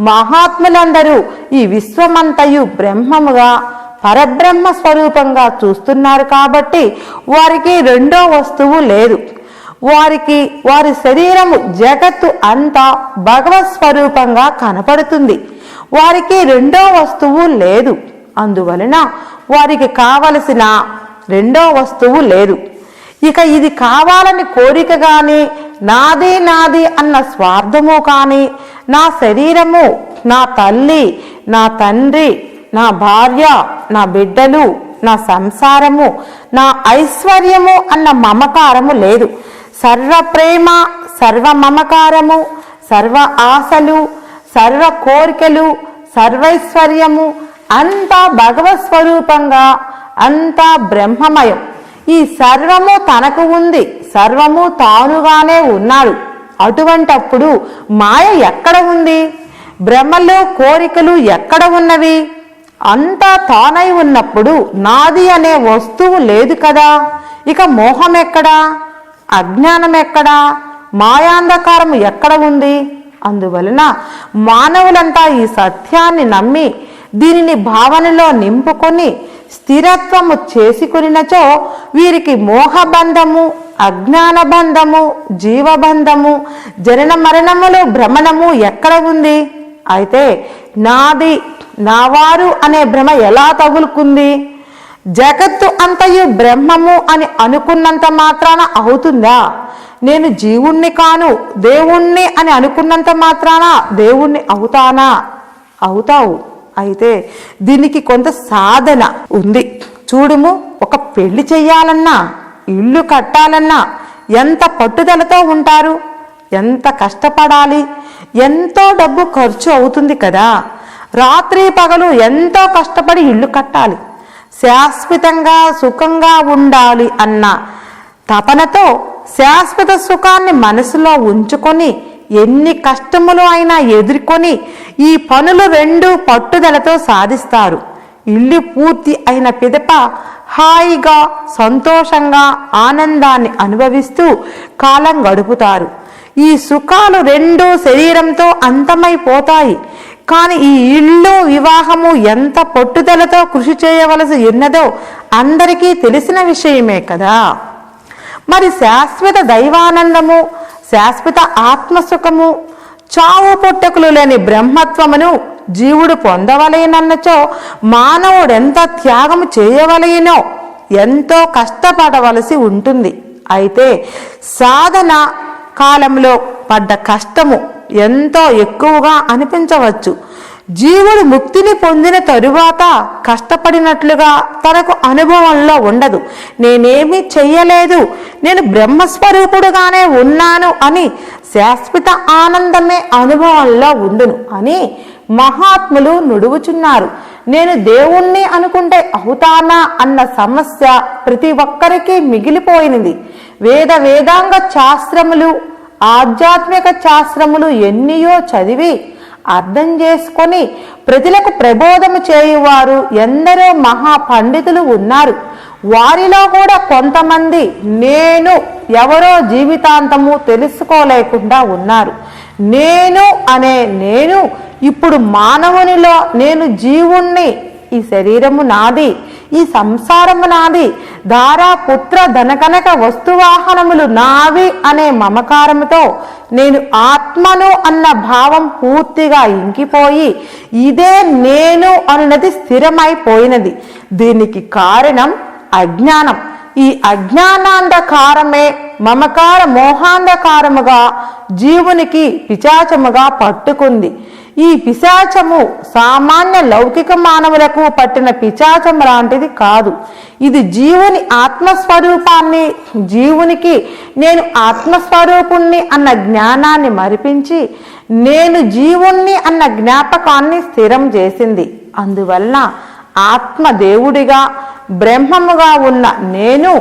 మహాత్ములందరూ ఈ విశ్వమంతయు బ్రహ్మముగా, పరబ్రహ్మ స్వరూపంగా చూస్తున్నారు. కాబట్టి వారికి రెండో వస్తువు లేదు. వారికి వారి శరీరము జగత్తు అంతా భగవత్ స్వరూపంగా కనపడుతుంది. వారికి రెండో వస్తువు లేదు. అందువలన వారికి కావలసిన రెండో వస్తువు లేదు. ఇక ఇది కావాలని కోరిక కానీ, నాది నాది అన్న స్వార్థము కానీ, నా శరీరము, నా తల్లి, నా తండ్రి, నా భార్య, నా బిడ్డలు, నా సంసారము, నా ఐశ్వర్యము అన్న మమకారము లేదు. సర్వ ప్రేమ, సర్వ మమకారము, సర్వ ఆశలు, సర్వ కోరికలు, సర్వైశ్వర్యము అంతా భగవత్ స్వరూపంగా, అంతా బ్రహ్మమయం. ఈ సర్వము తనకు ఉంది, సర్వము తానుగానే ఉన్నాడు. అటువంటప్పుడు మాయ ఎక్కడ ఉంది? భ్రమలు, కోరికలు ఎక్కడ ఉన్నవి? అంతా తానై ఉన్నప్పుడు నాది అనే వస్తువు లేదు కదా. ఇక మోహం ఎక్కడా? అజ్ఞానం ఎక్కడా? మాయాంధకారం ఎక్కడ ఉంది? అందువలన మానవులంతా ఈ సత్యాన్ని నమ్మి దీనిని భావనలో నింపుకొని స్థిరత్వము చేసుకునినచో వీరికి మోహబంధము, అజ్ఞాన బంధము, జీవబంధము, జనన మరణములు, భ్రమణము ఎక్కడ ఉంది? అయితే నాది, నావారు అనే భ్రమ ఎలా తగులుకుంది? జగత్తు అంతయు బ్రహ్మము అని అనుకున్నంత మాత్రాన అవుతుందా? నేను జీవుణ్ణి కాను, దేవుణ్ణి అని అనుకున్నంత మాత్రాన దేవుణ్ణి అవుతానా? అవుతావు. అయితే దీనికి కొంత సాధన ఉంది. చూడుము, ఒక పెళ్లి చెయ్యాలన్నా, ఇల్లు కట్టాలన్నా ఎంత పట్టుదలతో ఉంటారు, ఎంత కష్టపడాలి, ఎంతో డబ్బు ఖర్చు అవుతుంది కదా. రాత్రి పగలు ఎంతో కష్టపడి ఇల్లు కట్టాలి. శాశ్వతంగా సుఖంగా ఉండాలి అన్న తపనతో శాశ్వత సుఖాన్ని మనసులో ఉంచుకొని ఎన్ని కష్టములు అయినా ఎదుర్కొని ఈ పనులు రెండు పట్టుదలతో సాధిస్తారు. ఇల్లు పూర్తి అయిన పిదప హాయిగా, సంతోషంగా, ఆనందాన్ని అనుభవిస్తూ కాలం గడుపుతారు. ఈ సుఖాలు రెండు శరీరంతో అంతమైపోతాయి. కానీ ఈ ఇల్లు, వివాహము ఎంత పట్టుదలతో కృషి చేయవలసి ఉన్నదో అందరికీ తెలిసిన విషయమే కదా. మరి శాశ్వత దైవానందము, శాశ్వత ఆత్మసుఖము, చావు పుట్టకులు లేని బ్రహ్మత్వమును జీవుడు పొందవలేనన్నచో మానవుడెంత త్యాగము చేయవలేనో, ఎంతో కష్టపడవలసి ఉంటుంది. అయితే సాధన కాలంలో పడ్డ కష్టము ఎంతో ఎక్కువగా అనిపించవచ్చు. జీవుడు ముక్తిని పొందిన తరువాత కష్టపడినట్లుగా తనకు అనుభవంలో ఉండదు. నేనేమీ చెయ్యలేదు, నేను బ్రహ్మస్వరూపుడుగానే ఉన్నాను అని శాశ్వత ఆనందమే అనుభవంలో ఉండును అని మహాత్ములు నుడువుచున్నారు. నేను దేవుణ్ణి అనుకుంటే అవుతానా అన్న సమస్య ప్రతి ఒక్కరికి మిగిలిపోయినది. వేదాంగ శాస్త్రములు, ఆధ్యాత్మిక శాస్త్రములు ఎన్నియో చదివి అర్థం చేసుకొని ప్రజలకు ప్రబోధము చేయువారు ఎందరో మహాపండితులు ఉన్నారు. వారిలో కూడా కొంతమంది నేను ఎవరో జీవితాంతము తెలుసుకోలేకుండా ఉన్నారు. నేను ఇప్పుడు మానవునిలో నేను జీవుణ్ణి, ఈ శరీరము నాది, ఈ సంసారము నాది, ధారా పుత్ర ధనకనక వస్తువాహనములు నావి అనే మమకారముతో నేను ఆత్మను అన్న భావం పూర్తిగా ఇంకిపోయి ఇదే నేను అన్నది స్థిరమైపోయినది. దీనికి కారణం అజ్ఞానం. ఈ అజ్ఞానాంధకారమే మమకార మోహాంధకారముగా జీవునికి పిచాచముగా పట్టుకుంది. ఈ పిశాచము సామాన్య లౌకిక మానవులకు పట్టిన పిశాచం లాంటిది కాదు. ఇది జీవుని ఆత్మస్వరూపాన్ని, జీవునికి నేను ఆత్మస్వరూపుణ్ణి అన్న జ్ఞానాన్ని మరిపించి నేను జీవుణ్ణి అన్న జ్ఞాపకాన్ని స్థిరం చేసింది. అందువలన ఆత్మదేవుడిగా బ్రహ్మముగా ఉన్న నేను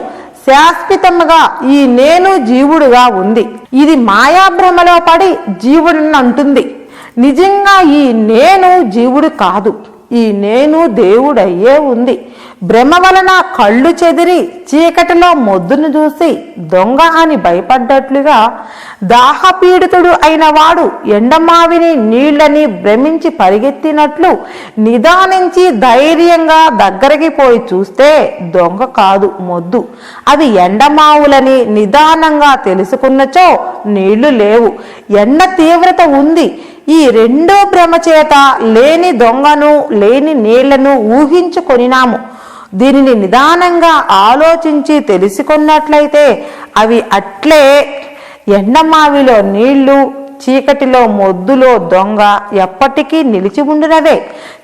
శాశ్వతముగా ఈ నేను జీవుడుగా ఉంది. ఇది మాయాభ్రమలో పడి జీవుడిని అంటుంది. నిజంగా ఈ నేను జీవుడు కాదు, ఈ నేను దేవుడయ్యే ఉంది. భ్రమ వలన కళ్ళు చెదిరి చీకటిలో మొద్దును చూసి దొంగ అని భయపడ్డట్లుగా దాహపీడితుడు అయిన వాడు ఎండమావిని నీళ్లని భ్రమించి పరిగెత్తినట్లు నిదానించి ధైర్యంగా దగ్గరికి పోయి చూస్తే దొంగ కాదు మొద్దు. అవి ఎండమావులని నిదానంగా తెలుసుకున్నచో నీళ్లు లేవు, ఎండ తీవ్రత ఉంది. ఈ రెండో భ్రమ చేత లేని దొంగను లేని నీళ్లను ఊహించుకొనినాము. దీనిని నిదానంగా ఆలోచించి తెలుసుకున్నట్లయితే అవి అట్లే ఎండమావిలో నీళ్లు, చీకటిలో మొద్దులో దొంగ ఎప్పటికీ నిలిచి ఉండినవే.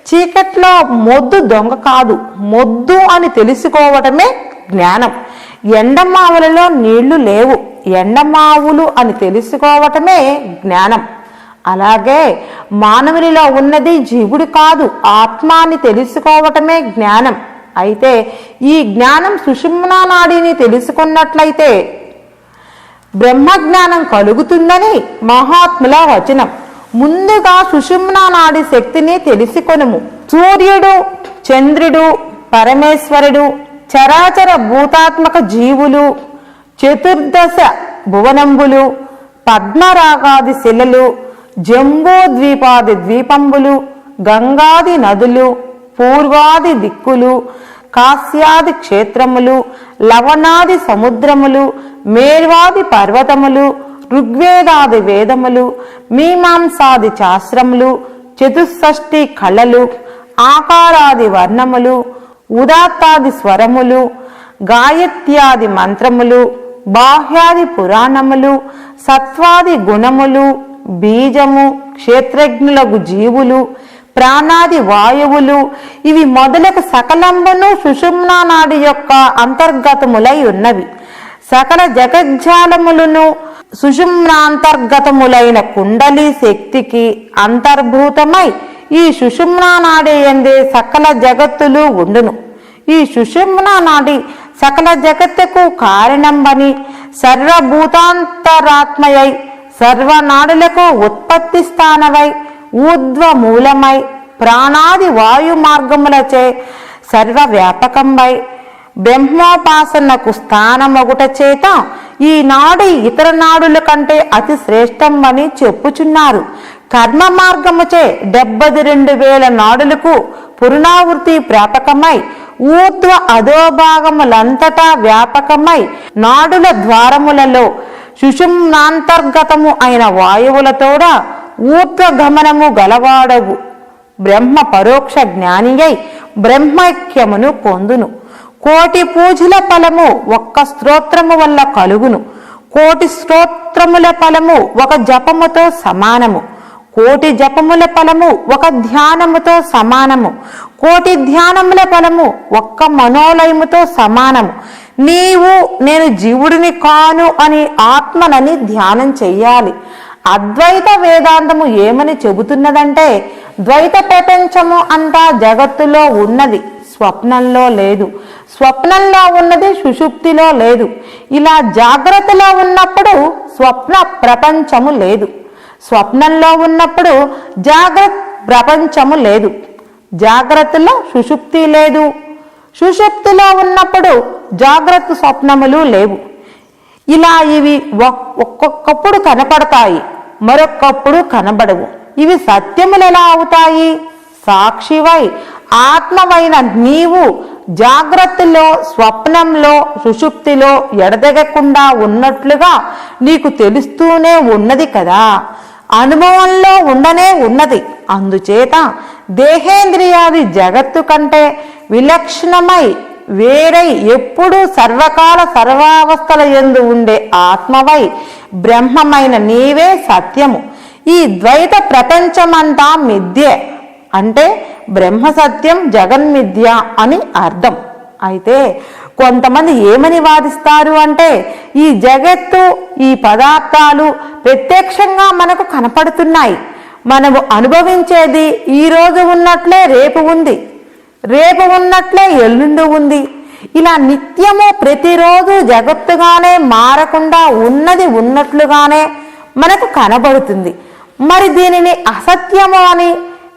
చీకటిలో మొద్దు దొంగ కాదు, మొద్దు అని తెలుసుకోవటమే జ్ఞానం. ఎండమావులలో నీళ్లు లేవు, ఎండమావులు అని తెలుసుకోవటమే జ్ఞానం. అలాగే మానవునిలో ఉన్నది జీవుడు కాదు, ఆత్మ అని తెలుసుకోవటమే జ్ఞానం. అయితే ఈ జ్ఞానం సుషుమ్నా నాడిని తెలుసుకున్నట్లయితే బ్రహ్మజ్ఞానం కలుగుతుందని మహాత్ముల వచనం. ముందుగా సుషుమ్నా నాడి శక్తిని తెలుసుకొనుము. సూర్యుడు, చంద్రుడు, పరమేశ్వరుడు, చరాచర భూతాత్మక జీవులు, చతుర్దశ భువనంబులు, పద్మరాగాది శిలలు, జంబూ ద్వీపాది ద్వీపంబులు, గంగాది నదులు, పూర్వాది దిక్కులు, కాశ్యాది క్షేత్రములు, లవణాది సముద్రములు, మేర్వాది పర్వతములు, ఋగ్వేదాది వేదములు, మీమాంసాది శాస్త్రములు, చతుషష్ఠి కళలు, ఆకారాది వర్ణములు, ఉదాత్తాది స్వరములు, గాయత్యాది మంత్రములు, బాహ్యాది పురాణములు, సత్వాది గుణములు, బీజము, క్షేత్రజ్ఞులకు జీవులు, ప్రాణాది వాయువులు, ఇవి మొదలగు సకలంబును సుషుమ్నా నాడి యొక్క అంతర్గతములై ఉన్నవి. సకల జగజ్జాలములను సుషుమ్నాంతర్గతములైన కుండలి శక్తికి అంతర్భూతమై ఈ సుషుమ్నా నాడి యందే సకల జగత్తులు ఉండును. ఈ సుషుమ్నా నాడి సకల జగత్తుకు కారణంబని సర్వభూతాంతరాత్మయై సర్వనాడులకు ఉత్పత్తి స్థానమై ఊర్ధ్వ మూలమై ప్రాణాది వాయు మార్గములచే సర్వవ్యాపకంపై బ్రహ్మోపాసనకు స్థానమొగుట చేత ఈ నాడి ఇతర నాడుల కంటే అతి శ్రేష్టమని చెప్పుచున్నారు. కర్మ మార్గముచే 72,000 నాడులకు పునరావృత్తి ప్రాపకమై ఊర్ధ్వ అధోభాగములంతటా వ్యాపకమై నాడుల ద్వారములలో సుషుమ్నాంతర్గతము అయిన వాయువులతోడ ఊర్ధ్వగమనము గలవాడగు బ్రహ్మ పరోక్ష జ్ఞానియై బ్రహ్మైక్యమును పొందును. కోటి పూజల ఫలము ఒక్క స్తోత్రము వల్ల కలుగును. కోటి స్తోత్రముల ఫలము ఒక జపముతో సమానము. కోటి జపముల ఫలము ఒక ధ్యానముతో సమానము. కోటి ధ్యానముల ఫలము ఒక్క మనోలయముతో సమానము. నీవు నేను జీవుడిని కాను అని ఆత్మనని ధ్యానం చెయ్యాలి. అద్వైత వేదాంతము ఏమని చెబుతున్నదంటే ద్వైత ప్రపంచము అంతా జగత్తులో ఉన్నది, స్వప్నంలో లేదు. స్వప్నంలో ఉన్నది సుషుప్తిలో లేదు. ఇలా జాగ్రత్తలో ఉన్నప్పుడు స్వప్న ప్రపంచము లేదు, స్వప్నంలో ఉన్నప్పుడు జాగ్రత్త ప్రపంచము లేదు. జాగ్రత్తలో సుషుప్తి లేదు, సుషుప్తిలో ఉన్నప్పుడు జాగ్రత్త స్వప్నములు లేవు. ఇలా ఇవి ఒక్కొక్కప్పుడు కనపడతాయి, మరొక్కప్పుడు కనబడవు. ఇవి సత్యములు ఎలా అవుతాయి? సాక్షివై ఆత్మవైన నీవు జాగ్రత్తలో, స్వప్నంలో, సుషుప్తిలో ఎడదెగకుండా ఉన్నట్లుగా నీకు తెలుస్తూనే ఉన్నది కదా, అనుభవంలో ఉండనే ఉన్నది. అందుచేత దేహేంద్రియాది జగత్తు కంటే విలక్షణమై వేరై ఎప్పుడూ సర్వకాల సర్వావస్థల యందు ఉండే ఆత్మవై బ్రహ్మమైన నీవే సత్యము. ఈ ద్వైత ప్రపంచమంతా మిథ్యే అంటే బ్రహ్మ సత్యం జగన్మిథ్య అని అర్థం. అయితే కొంతమంది ఏమని వాదిస్తారు అంటే ఈ జగత్తు ఈ పదార్థాలు ప్రత్యక్షంగా మనకు కనపడుతున్నాయి, మనము అనుభవించేది ఈ రోజు ఉన్నట్లే రేపు ఉంది, రేపు ఉన్నట్లే ఎల్లుండి ఉంది, ఇలా నిత్యము ప్రతిరోజు జగత్తుగానే మారకుండా ఉన్నది ఉన్నట్లుగానే మనకు కనబడుతుంది. మరి దీనిని అసత్యము అని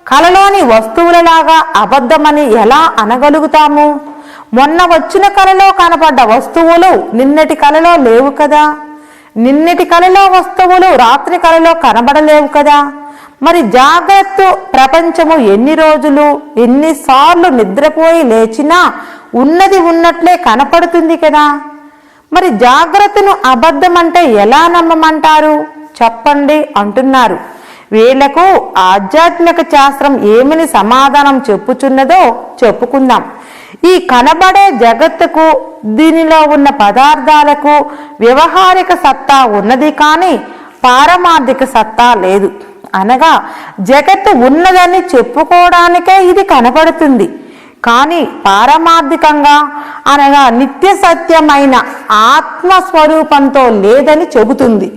కలలోని వస్తువులలాగా అబద్ధమని ఎలా అనగలుగుతాము? మొన్న వచ్చిన కలలో కనపడ్డ వస్తువులు నిన్నటి కలలో లేవు కదా, నిన్నటి కలలో వస్తువులు రాత్రి కలలో కనబడలేవు కదా. మరి జాగ్రత్త ప్రపంచము ఎన్ని రోజులు ఎన్నిసార్లు నిద్రపోయి లేచినా ఉన్నది ఉన్నట్లే కనపడుతుంది కదా. మరి జాగ్రత్తను అబద్ధం అంటే ఎలా నమ్మమంటారు చెప్పండి అంటున్నారు. వీళ్లకు ఆధ్యాత్మిక శాస్త్రం ఏమని సమాధానం చెప్పుచున్నదో చెప్పుకుందాం. ఈ కనబడే జగత్తుకు దీనిలో ఉన్న పదార్థాలకు వ్యవహారిక సత్తా ఉన్నది కానీ పారమార్థిక సత్తా లేదు. అనగా జగత్తు ఉన్నదని చెప్పుకోవడానికే ఇది కనపడుతుంది, కానీ పారమార్థికంగా అనగా నిత్య సత్యమైన ఆత్మస్వరూపంతో లేదని చెబుతుంది.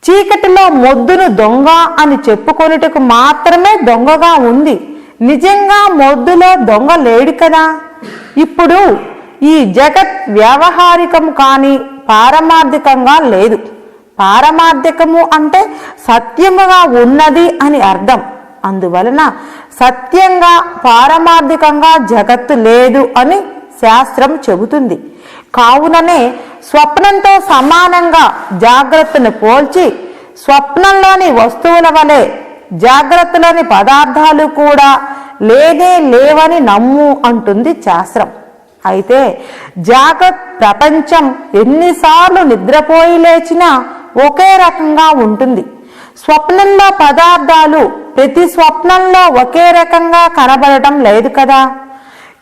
చీకటిలో మొద్దును దొంగ అని చెప్పుకొనుటకు మాత్రమే దొంగగా ఉంది, నిజంగా మొద్దులో దొంగ లేడు కదా. ఇప్పుడు ఈ జగత్ వ్యావహారికము కానీ పారమార్థికంగా లేదు. పారమార్థికము అంటే సత్యముగా ఉన్నది అని అర్థం. అందువలన సత్యంగా పారమార్థికంగా జగత్తు లేదు అని శాస్త్రం చెబుతుంది. కావుననే స్వప్నంతో సమానంగా జాగ్రత్తను పోల్చి స్వప్నంలోని వస్తువుల వలె జాగ్రత్తలోని పదార్థాలు కూడా లేనే లేవని నమ్ము అంటుంది శాస్త్రం. అయితే జాగ్రత్త ప్రపంచం ఎన్నిసార్లు నిద్రపోయి లేచినా ఒకే రకంగా ఉంటుంది. స్వప్నంలో పదార్థాలు ప్రతి స్వప్నంలో ఒకే రకంగా కనబడటం లేదు కదా.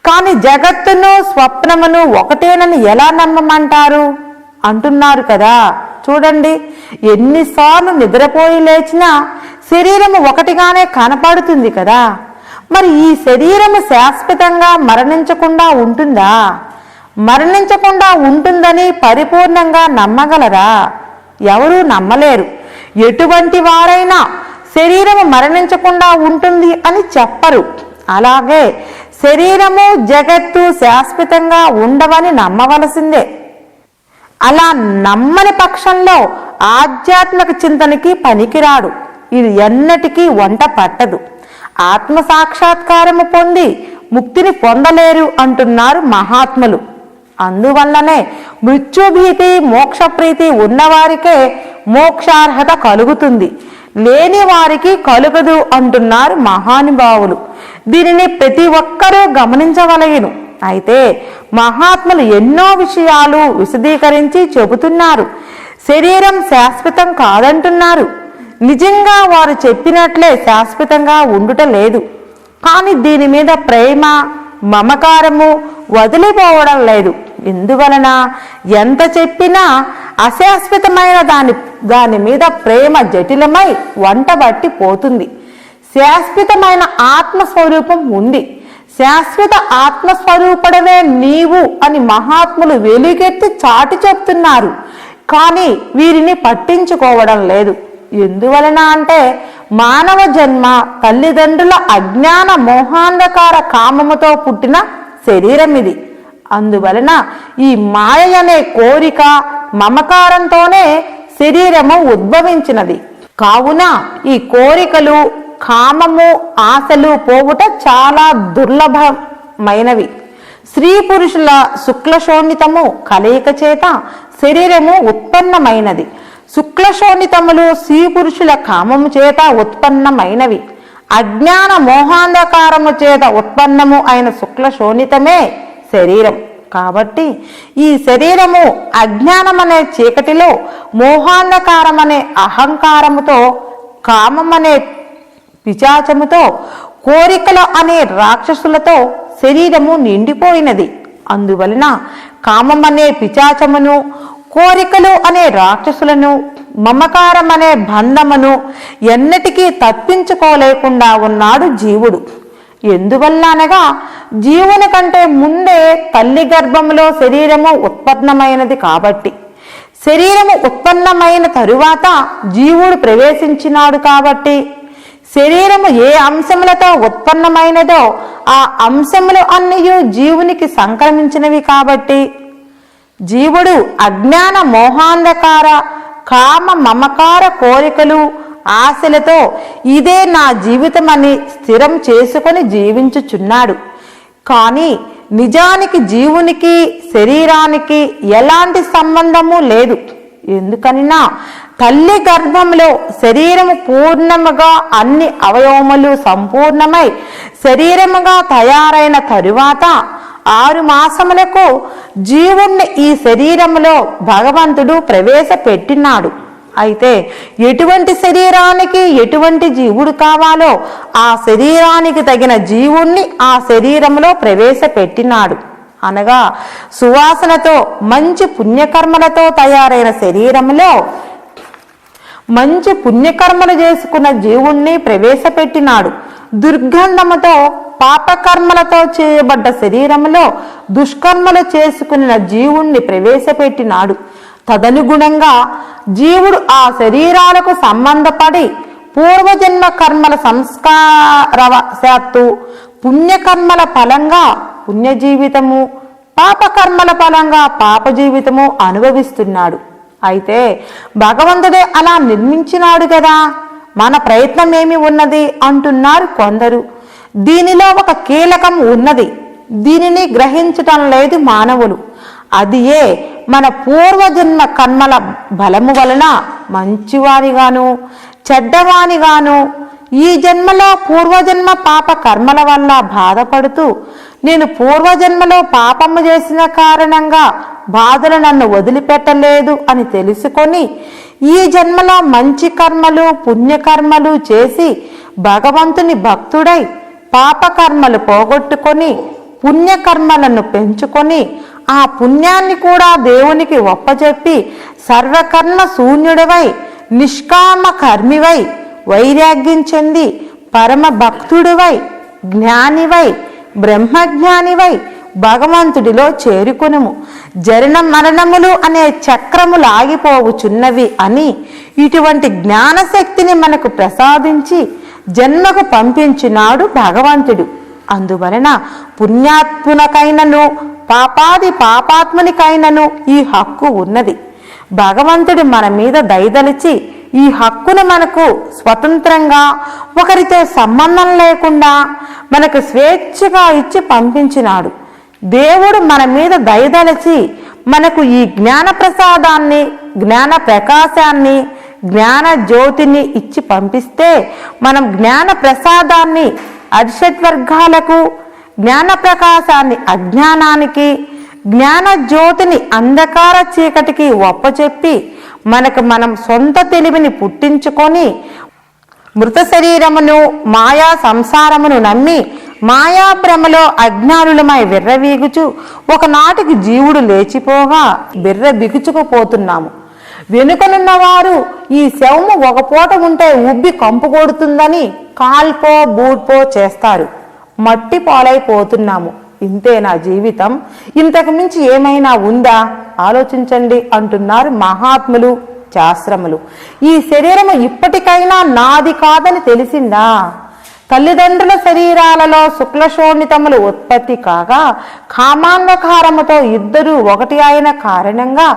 కానీ జగత్తును స్వప్నమును ఒకటేనని ఎలా నమ్మమంటారు అంటున్నారు కదా. చూడండి, ఎన్నిసార్లు నిద్రపోయి లేచినా శరీరము ఒకటిగానే కనపడుతుంది కదా. మరి ఈ శరీరము శాశ్వతంగా మరణించకుండా ఉంటుందా? మరణించకుండా ఉంటుందని పరిపూర్ణంగా నమ్మగలరా? ఎవరూ నమ్మలేరు. ఎటువంటి వారైనా శరీరము మరణించకుండా ఉంటుంది అని చెప్పరు. అలాగే శరీరము జగత్తు శాశ్వతంగా ఉండవని నమ్మవలసిందే. అలా నమ్మని పక్షంలో ఆధ్యాత్మిక చింతనకి పనికిరాడు. ఇది ఎన్నటికీ వంట పట్టదు. ఆత్మ సాక్షాత్కారము పొంది ముక్తిని పొందలేరు అంటున్నారు మహాత్ములు. అందువల్లనే మృత్యుభీతి మోక్షప్రీతి ఉన్నవారికే మోక్షార్హత కలుగుతుంది, లేని వారికి కలుగదు అంటున్నారు మహానుభావులు. దీనిని ప్రతి ఒక్కరూ గమనించవలయను. అయితే మహాత్ములు ఎన్నో విషయాలు విశదీకరించి చెబుతున్నారు. శరీరం శాశ్వతం కాదంటున్నారు. నిజంగా వారు చెప్పినట్లే శాశ్వతంగా ఉండుట లేదు. కానీ దీని మీద ప్రేమ మమకారము వదిలిపోవడం లేదు. ఎందువలన ఎంత చెప్పినా అశాశ్వతమైన దాని మీద ప్రేమ జటిలమై వంటబట్టి పోతుంది. శాశ్వతమైన ఆత్మస్వరూపం ఉంది. శాశ్వత ఆత్మస్వరూపుడవే నీవు అని మహాత్ములు వెలుగెత్తి చాటి చెప్తున్నారు. కానీ వీరిని పట్టించుకోవడం లేదు. ఎందువలన అంటే మానవ జన్మ తల్లిదండ్రుల అజ్ఞాన మోహాంధకార కామముతో పుట్టిన శరీరం ఇది. అందువలన ఈ మాయ అనే కోరిక మమకారంతోనే శరీరము ఉద్భవించినది. కావున ఈ కోరికలు కామము ఆశలు పోవుట చాలా దుర్లభమైనవి. స్త్రీ పురుషుల శుక్లశోణితము కలయిక చేత శరీరము ఉత్పన్నమైనది. శుక్లశోణితములు స్త్రీ పురుషుల కామము చేత ఉత్పన్నమైనవి. అజ్ఞాన మోహాంధకారము చేత ఉత్పన్నము అయిన శుక్లశోణితమే శరీరం. కాబట్టి ఈ శరీరము అజ్ఞానమనే చీకటిలో, మోహాంధకారమనే అహంకారముతో, కామమనే పిశాచముతో, కోరికలు అనే రాక్షసులతో శరీరము నిండిపోయినది. అందువలన కామమనే పిశాచమును, కోరికలు అనే రాక్షసులను, మమకారం అనే బంధమును ఎన్నటికీ తప్పించుకోలేకుండా ఉన్నాడు జీవుడు. ఎందువల్ల అనగా జీవుని కంటే ముందే తల్లి గర్భంలో శరీరము ఉత్పన్నమైనది కాబట్టి, శరీరము ఉత్పన్నమైన తరువాత జీవుడు ప్రవేశించినాడు కాబట్టి, శరీరము ఏ అంశములతో ఉత్పన్నమైనదో ఆ అంశములు అన్నీ జీవునికి సంక్రమించినవి కాబట్టి, జీవుడు అజ్ఞాన మోహాంధకార కామ మమకార కోరికలు ఆశలతో ఇదే నా జీవితమని స్థిరం చేసుకొని జీవించుచున్నాడు. కానీ నిజానికి జీవునికి శరీరానికి ఎలాంటి సంబంధము లేదు. ఎందుకనినా తల్లి గర్భంలో శరీరము పూర్ణముగా అన్ని అవయవములు సంపూర్ణమై శరీరముగా తయారైన తరువాత 6 మాసములకు జీవుణ్ణి ఈ శరీరములో భగవంతుడు ప్రవేశపెట్టినాడు. అయితే ఎటువంటి శరీరానికి ఎటువంటి జీవుడు కావాలో ఆ శరీరానికి తగిన జీవుణ్ణి ఆ శరీరంలో ప్రవేశపెట్టినాడు. అనగా సువాసనతో మంచి పుణ్యకర్మలతో తయారైన శరీరంలో మంచి పుణ్యకర్మలు చేసుకున్న జీవుణ్ణి ప్రవేశపెట్టినాడు. దుర్గంధముతో పాపకర్మలతో చేయబడ్డ శరీరంలో దుష్కర్మలు చేసుకున్న జీవుణ్ణి ప్రవేశపెట్టినాడు. తదనుగుణంగా జీవుడు ఆ శరీరాలకు సంబంధపడి పూర్వజన్మ కర్మల సంస్కారవశాత్తు పుణ్యకర్మల ఫలంగా పుణ్య జీవితము, పాపకర్మల ఫలంగా పాప జీవితము అనుభవిస్తున్నాడు. అయితే భగవంతుడే అలా నిర్మించినాడు కదా, మన ప్రయత్నం ఏమి ఉన్నది అంటున్నారు కొందరు. దీనిలో ఒక కీలకం ఉన్నది, దీనిని గ్రహించటం లేదు మానవులు. అది మన పూర్వజన్మ కర్మల బలము వలన మంచివానిగాను చెడ్డవానిగాను ఈ జన్మలో పూర్వజన్మ పాప కర్మల వల్ల బాధపడుతూ నేను పూర్వజన్మలో పాపము చేసిన కారణంగా బాధలు నన్ను వదిలిపెట్టలేదు అని తెలుసుకొని ఈ జన్మలో మంచి కర్మలు పుణ్యకర్మలు చేసి భగవంతుని భక్తుడై పాపకర్మలు పోగొట్టుకొని పుణ్యకర్మలను పెంచుకొని ఆ పుణ్యాన్ని కూడా దేవునికి ఒప్పచెప్పి సర్వకర్మ శూన్యుడివై నిష్కామ కర్మివై వైరాగ్యం చెంది పరమ భక్తుడివై జ్ఞానివై బ్రహ్మజ్ఞానివై భగవంతుడిలో చేరుకునుము. జనన మరణములు అనే చక్రములు ఆగిపోవుచున్నవి అని ఇటువంటి జ్ఞానశక్తిని మనకు ప్రసాదించి జన్మకు పంపించినాడు భగవంతుడు. అందువలన పుణ్యాత్మునకైనను పాపాత్మునికైనను ఈ హక్కు ఉన్నది. భగవంతుడు మన మీద దయదలిచి ఈ హక్కును మనకు స్వతంత్రంగా ఒకరితో సంబంధం లేకుండా మనకు స్వేచ్ఛగా ఇచ్చి పంపించినాడు. దేవుడు మన మీద దయదలిచి మనకు ఈ జ్ఞాన ప్రసాదాన్ని, జ్ఞాన ప్రకాశాన్ని, జ్ఞాన జ్యోతిని ఇచ్చి పంపిస్తే మనం జ్ఞాన ప్రసాదాన్ని అరిషడ్వర్గాలకు, జ్ఞాన ప్రకాశాన్ని అజ్ఞానానికి, జ్ఞాన జ్యోతిని అంధకార చీకటికి ఒప్పచెప్పి మనకు మనం సొంత తెలివిని పుట్టించుకొని మృత శరీరమును మాయా సంసారమును నమ్మి మాయాభ్రమలో అజ్ఞానులమై విర్రవీగుచు ఒకనాటికి జీవుడు లేచిపోగా బిర్ర బిగుచుకుపోతున్నాము. వెనుకనున్నవారు ఈ శవము ఒక పూట ఉంటే ఉబ్బి కంపు కొడుతుందని కాల్పో బూడ్పో చేస్తారు. మట్టి పాలైపోతున్నాము. ఇంతే నా జీవితం, ఇంతకు మించి ఏమైనా ఉందా ఆలోచించండి అంటున్నారు మహాత్ములు, శాస్త్రములు. ఈ శరీరము ఇప్పటికైనా నాది కాదని తెలిసిందా? తల్లిదండ్రుల శరీరాలలో శుక్లశోణితములు ఉత్పత్తి కాగా కామాంధకారముతో ఇద్దరు ఒకటి అయిన కారణంగా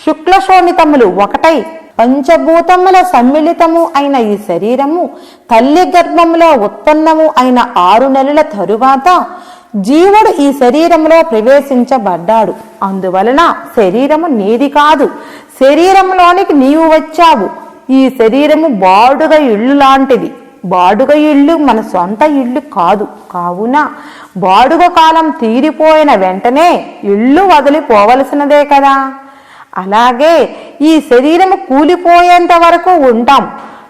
శుక్లశోణితములు ఒకటై పంచభూతముల సమ్మిళితము అయిన ఈ శరీరము తల్లి గర్భములో ఉత్పన్నము అయిన 6 నెలల తరువాత జీవుడు ఈ శరీరంలో ప్రవేశించబడ్డాడు. అందువలన శరీరము నీది కాదు, శరీరంలోనికి నీవు వచ్చావు. ఈ శరీరము బాడుగ ఇల్లు లాంటిది. బాడుగ ఇల్లు మన సొంత ఇల్లు కాదు. కావున బాడుగ కాలం తీరిపోయిన వెంటనే ఇల్లు వదిలిపోవలసినదే కదా. అలాగే ఈ శరీరము కూలిపోయేంత వరకు ఉంటాం.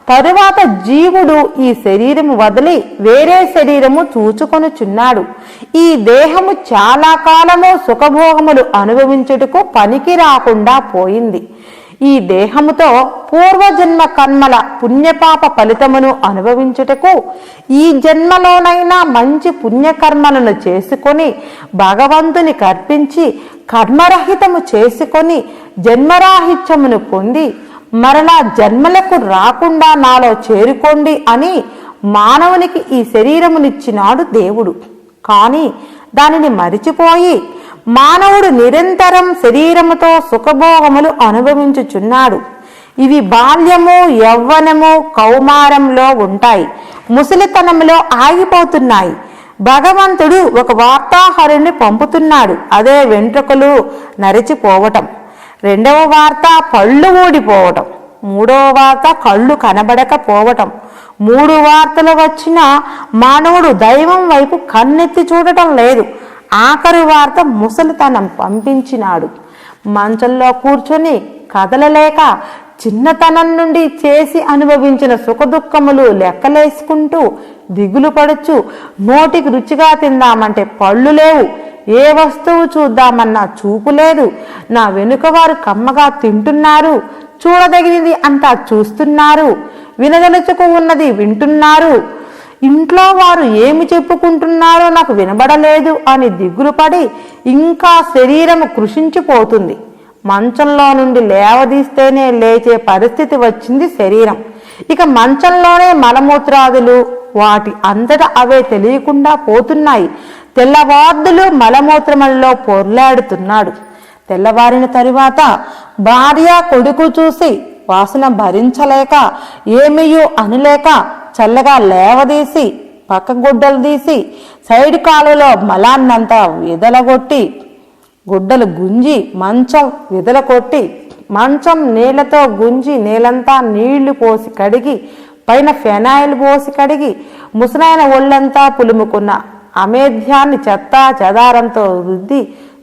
తరువాత జీవుడు ఈ శరీరము వదిలి వేరే శరీరము చూచుకొనుచున్నాడు. ఈ దేహము చాలా కాలము సుఖభోగములు అనుభవించుటకు పనికి రాకుండా పోయింది. ఈ దేహముతో పూర్వజన్మ కర్మల పుణ్యపాప ఫలితమును అనుభవించుటకు ఈ జన్మలోనైనా మంచి పుణ్యకర్మలను చేసుకొని భగవంతుని కర్పించి కర్మరహితము చేసుకొని జన్మరాహిత్యమును పొంది మరలా జన్మలకు రాకుండా నాలో చేరుకోండి అని మానవునికి ఈ శరీరమునిచ్చినాడు దేవుడు. కానీ దానిని మరిచిపోయి మానవుడు నిరంతరం శరీరముతో సుఖభోగములు అనుభవించుచున్నాడు. ఇవి బాల్యము, యవ్వనము, కౌమారంలో ఉంటాయి, ముసలితనంలో ఆగిపోతున్నాయి. భగవంతుడు ఒక వార్తాహరుని పంపుతున్నాడు. అదే వెంట్రుకలు నరిచిపోవటం. రెండవ వార్త పళ్ళు ఊడిపోవటం. మూడవ వార్త కళ్ళు కనబడకపోవటం. 3 వార్తలు వచ్చిన మానవుడు దైవం వైపు కన్నెత్తి చూడటం లేదు. ఆఖరి వార్త ముసలితనం పంపించినాడు. మంచంలో కూర్చొని కదలలేక చిన్నతనం నుండి చేసి అనుభవించిన సుఖదుఖములు లెక్కలేసుకుంటూ దిగులు పడుచు నోటికి రుచిగా తిందామంటే పళ్ళు లేవు, ఏ వస్తువు చూద్దామన్నా చూపు లేదు, నా వెనుక వారు కమ్మగా తింటున్నారు, చూడదగినది అంతా చూస్తున్నారు, వినదలుచుకు ఉన్నది వింటున్నారు, ఇంట్లో వారు ఏమి చెప్పుకుంటున్నారో నాకు వినబడలేదు అని దిగులు పడి ఇంకా శరీరము కృషించిపోతుంది. మంచంలో నుండి లేవదీస్తేనే లేచే పరిస్థితి వచ్చింది శరీరం. ఇక మంచంలోనే మలమూత్రాదులు వాటి అంతటా అవే తెలియకుండా పోతున్నాయి. తెల్లవార్దులు మలమూత్రములలో పొర్లాడుతున్నాడు. తెల్లవారిన తరువాత భార్య కొడుకు చూసి వాసన భరించలేక ఏమయ్యో అనలేక చల్లగా లేవదీసి పక్క గుడ్డలు తీసి సైడ్ కాలులో మలాన్నంతా విదలగొట్టి గుడ్డలు గుంజి మంచం విదలకొట్టి మంచం నీళ్లతో గుంజి నీళ్ళంతా నీళ్లు పోసి కడిగి పైన ఫెనాయిల్ పోసి కడిగి ముసలాయన ఒళ్ళంతా పులుముకున్న అమేధ్యాన్ని చెత్త చెదారంతో రుద్ది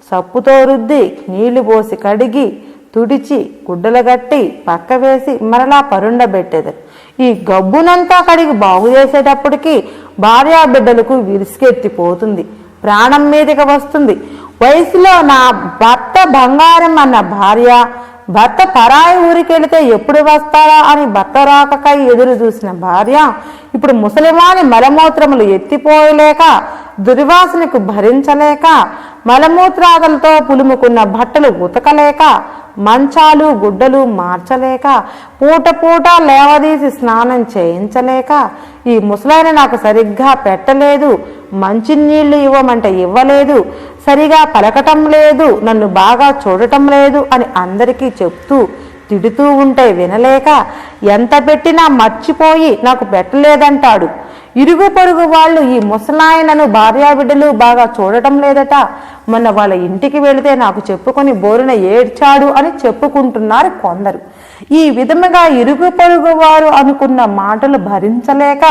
సప్పుతో రుద్ది నీళ్లు పోసి కడిగి తుడిచి గుడ్డలు గట్టి పక్క వేసి మరలా పరుండబెట్టేది. ఈ గబ్బునంతా కడిగి బాగు చేసేటప్పటికి భార్యా బిడ్డలకు విరిసికెత్తిపోతుంది, ప్రాణం మీదకి వస్తుంది. వయసులో నా భర్త బంగారం అన్న భార్య భర్త పరాయి ఊరికెళితే ఎప్పుడు వస్తారా అని భర్త రాకకై ఎదురు చూసిన భార్య ఇప్పుడు ముసలివాని మలమూత్రములు ఎత్తిపోయలేక దుర్వాసనకు భరించలేక మలమూత్రాదులతో పులుముకున్న బట్టలు ఉతకలేక మంచాలు గుడ్డలు మార్చలేక పూట పూట లేవదీసి స్నానం చేయించలేక ఈ ముసలాయన నాకు సరిగ్గా పెట్టలేదు, మంచినీళ్లు ఇవ్వమంటే ఇవ్వలేదు, సరిగా పలకటం లేదు, నన్ను బాగా చూడటం లేదు అని అందరికీ చెప్తూ తిడుతూ ఉంటే వినలేక ఎంత పెట్టినా మర్చిపోయి నాకు పెట్టలేదంటాడు. ఇరుగు పొరుగు వాళ్ళు ఈ ముసలాయనను భార్యాబిడ్డలు బాగా చూడటం లేదట, మొన్న వాళ్ళ ఇంటికి వెళితే నాకు చెప్పుకొని బోరున ఏడ్చాడు అని చెప్పుకుంటున్నారు కొందరు. ఈ విధముగా ఇరుగు పొరుగు వారు అనుకున్న మాటలు భరించలేక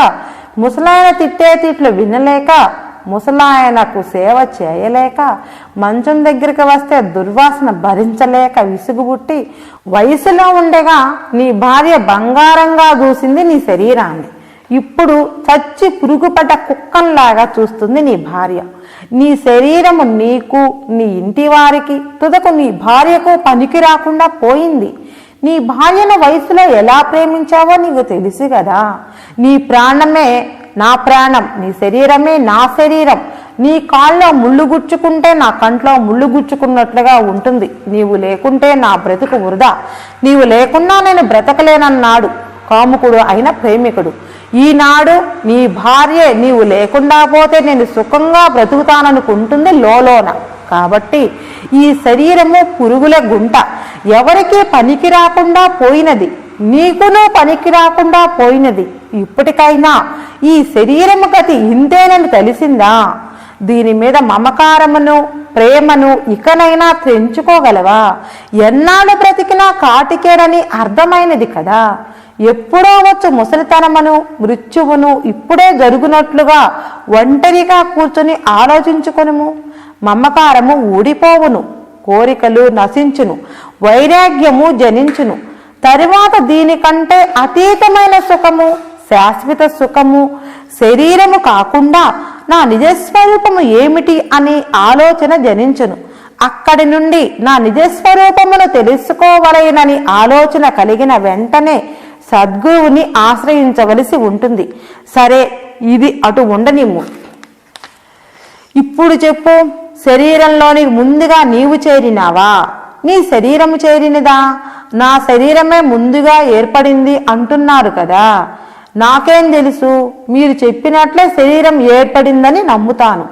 ముసలాయన తిట్టే తిట్లు వినలేక ముసలాయనకు సేవ చేయలేక మంచం దగ్గరికి వస్తే దుర్వాసన భరించలేక విసుగుబుట్టి వయసులో ఉండగా నీ భార్య బంగారంగా చూసింది నీ శరీరాన్ని, ఇప్పుడు చచ్చి పురుగుపడ్డ కుక్కల్లాగా చూస్తుంది నీ భార్య. నీ శరీరము నీకు నీ ఇంటి వారికి తుదకు నీ భార్యకు పనికి రాకుండా పోయింది. నీ భార్యను వయసులో ఎలా ప్రేమించావో నీకు తెలుసు కదా. నీ ప్రాణమే నా ప్రాణం, నీ శరీరమే నా శరీరం. నీ కాళ్ళలో ముళ్ళు గుచ్చుకుంటే నా కంట్లో ముళ్ళు గుచ్చుకున్నట్లుగా ఉంటుంది. నీవు లేకుంటే నా బ్రతుకు వృధా, నీవు లేకున్నా నేను బ్రతకలేనన్నాడు కాముకుడు అయిన ప్రేమికుడు. ఈనాడు నీ భార్యే నీవు లేకుండా పోతే నేను సుఖంగా బ్రతుకుతాననుకుంటుంది లోలోన. కాబట్టి ఈ శరీరము పురుగుల గుంట, ఎవరికీ పనికి రాకుండా పోయినది, నీకును పనికి రాకుండా పోయినది. ఇప్పటికైనా ఈ శరీరము గతి ఇంతేనని తెలిసిందా? దీని మీద మమకారమును ప్రేమను ఇకనైనా తెంచుకోగలవా? ఎన్నాళ్ళు బ్రతికినా కాటికేడని అర్థమైనది కదా. ఎప్పుడో వచ్చు ముసలితనమును మృత్యువును ఇప్పుడే జరుగునట్లుగా ఒంటరిగా కూర్చొని ఆలోచించుకొనుము. మమకారము ఊడిపోవును, కోరికలు నశించును, వైరాగ్యము జనించును, తరువాత దీనికంటే అతీతమైన సుఖము, శాశ్వత సుఖము, శరీరము కాకుండా నా నిజస్వరూపము ఏమిటి అని ఆలోచన జనించును. అక్కడి నుండి నా నిజస్వరూపమును తెలుసుకోవలెనని ఆలోచన కలిగిన వెంటనే సద్గురువుని ఆశ్రయించవలసి ఉంటుంది. సరే, ఇది అటు ఉండనిమ్ము. ఇప్పుడు చెప్పు, శరీరంలోని ముందుగా నీవు చేరినావా, నీ శరీరము చేరినదా? నా శరీరమే ముందుగా ఏర్పడింది అంటున్నారు కదా. నాకేం తెలుసు? మీరు చెప్పినట్లే శరీరం ఏర్పడిందని నమ్ముతాను.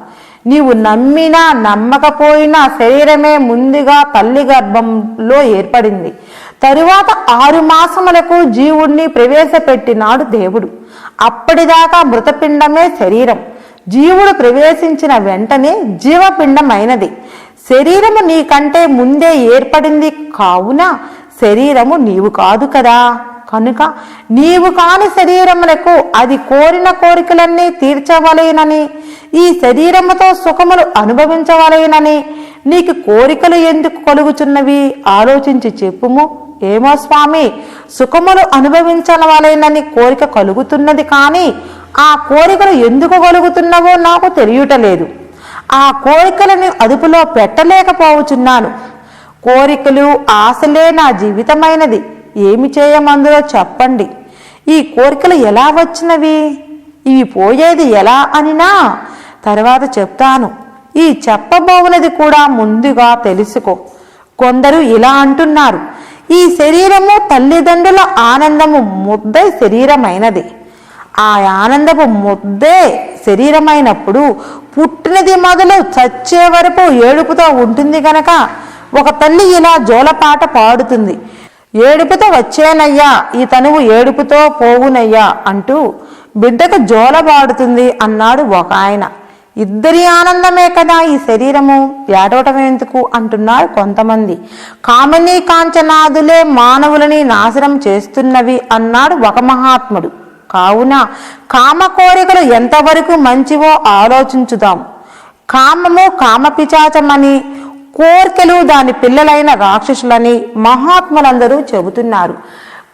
నీవు నమ్మినా నమ్మకపోయినా శరీరమే ముందుగా తల్లి గర్భంలో ఏర్పడింది. తరువాత 6 మాసములకు జీవుణ్ణి ప్రవేశపెట్టినాడు దేవుడు. అప్పటిదాకా మృతపిండమే శరీరం. జీవుడు ప్రవేశించిన వెంటనే జీవపిండమైనది. శరీరము నీకంటే ముందే ఏర్పడింది కావున శరీరము నీవు కాదు కదా. కనుక నీవు కాని శరీరములకు అది కోరిన కోరికలన్నీ తీర్చవలేనని, ఈ శరీరముతో సుఖములు అనుభవించవలేనని నీకు కోరికలు ఎందుకు కలుగుచున్నవి ఆలోచించి చెప్పుము. ఏమో స్వామి, సుఖములు అనుభవించవలేనని కోరిక కలుగుతున్నది, కానీ ఆ కోరికలు ఎందుకు కలుగుతున్నవో నాకు తెలియటలేదు. ఆ కోరికలను అదుపులో పెట్టలేకపోవచున్నాను. కోరికలు, ఆశలే నా జీవితమైనది. ఏమి చేయమందులో చెప్పండి. ఈ కోరికలు ఎలా వచ్చినవి, ఇవి పోయేది ఎలా అనినా తర్వాత చెప్తాను. ఈ చెప్పబోవునది కూడా ముందుగా తెలుసుకో. కొందరు ఇలా అంటున్నారు, ఈ శరీరము తల్లిదండ్రుల ఆనందము ముద్దే శరీరమైనది. ఆ ఆనందపు ముద్దే శరీరమైనప్పుడు పుట్టినది మొదలు చచ్చే వరకు ఏడుపుతో ఉంటుంది గనక ఒక తల్లి ఇలా జోలపాట పాడుతుంది. ఏడుపుతో వచ్చేనయ్యా, ఈ తనువు ఏడుపుతో పోవునయ్యా అంటూ బిడ్డకు జోలబాడుతుంది అన్నాడు ఒక ఆయన. ఇద్దరి ఆనందమే కదా ఈ శరీరము, ఏడవటం ఎందుకు అంటున్నారు కొంతమంది. కామినీ కాంచనాదులే మానవులని నాశనం చేస్తున్నవి అన్నాడు ఒక మహాత్ముడు. కావున కామ కోరికలు ఎంతవరకు మంచివో ఆలోచించుదాం. కామము కామపిచాచమని, కోరికలు దాని పిల్లలైన రాక్షసులని మహాత్ములందరూ చెబుతున్నారు.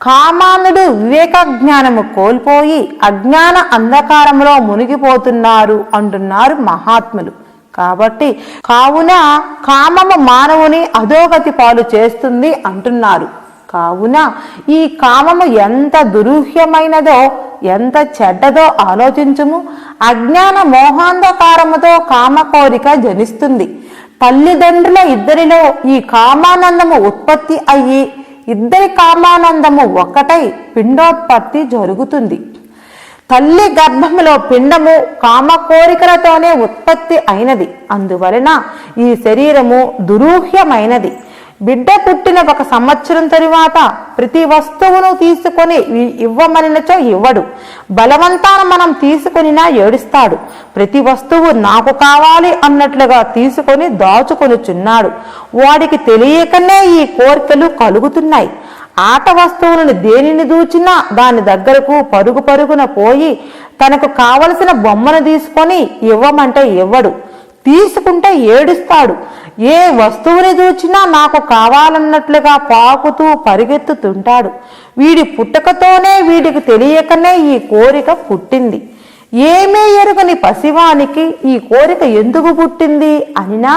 కామానుడు వివేక జ్ఞానము కోల్పోయి అజ్ఞాన అంధకారంలో మునిగిపోతున్నారు అంటున్నారు మహాత్ములు. కావున కామము మానవుని అధోగతి పాలు చేస్తుంది అంటున్నారు. కావున ఈ కామము ఎంత దురూహ్యమైనదో, ఎంత చెడ్డదో ఆలోచించుము. అజ్ఞాన మోహాంధకారముతో కామ కోరిక జనిస్తుంది. తల్లిదండ్రుల ఇద్దరిలో ఈ కామానందము ఉత్పత్తి అయ్యి ఇద్దరి కామానందము ఒక్కటై పిండోత్పత్తి జరుగుతుంది. తల్లి గర్భములో పిండము కామ కోరికలతోనే ఉత్పత్తి అయినది. అందువలన ఈ శరీరము దురూహ్యమైనది. బిడ్డ పుట్టిన 1 సంవత్సరం తరువాత ప్రతి వస్తువును తీసుకొని ఇవ్వమనినచో ఇవ్వడు. బలవంతాన మనం తీసుకొనినా ఏడుస్తాడు. ప్రతి వస్తువు నాకు కావాలి అన్నట్లుగా తీసుకొని దాచుకొనుచున్నాడు. వాడికి తెలియకనే ఈ కోరికలు కలుగుతున్నాయి. ఆట వస్తువులను దేనిని దూచినా దాని దగ్గరకు పరుగు పరుగున పోయి తనకు కావలసిన బొమ్మను తీసుకొని ఇవ్వమంటే ఇవ్వడు. తీసుకుంటే ఏడుస్తాడు. ఏ వస్తువుని చూచినా నాకు కావాలన్నట్లుగా పాకుతూ పరిగెత్తుతుంటాడు. వీడి పుట్టుకతోనే వీడికి తెలియకనే ఈ కోరిక పుట్టింది. ఏమీ ఎరుగని పసివానికి ఈ కోరిక ఎందుకు పుట్టింది అనినా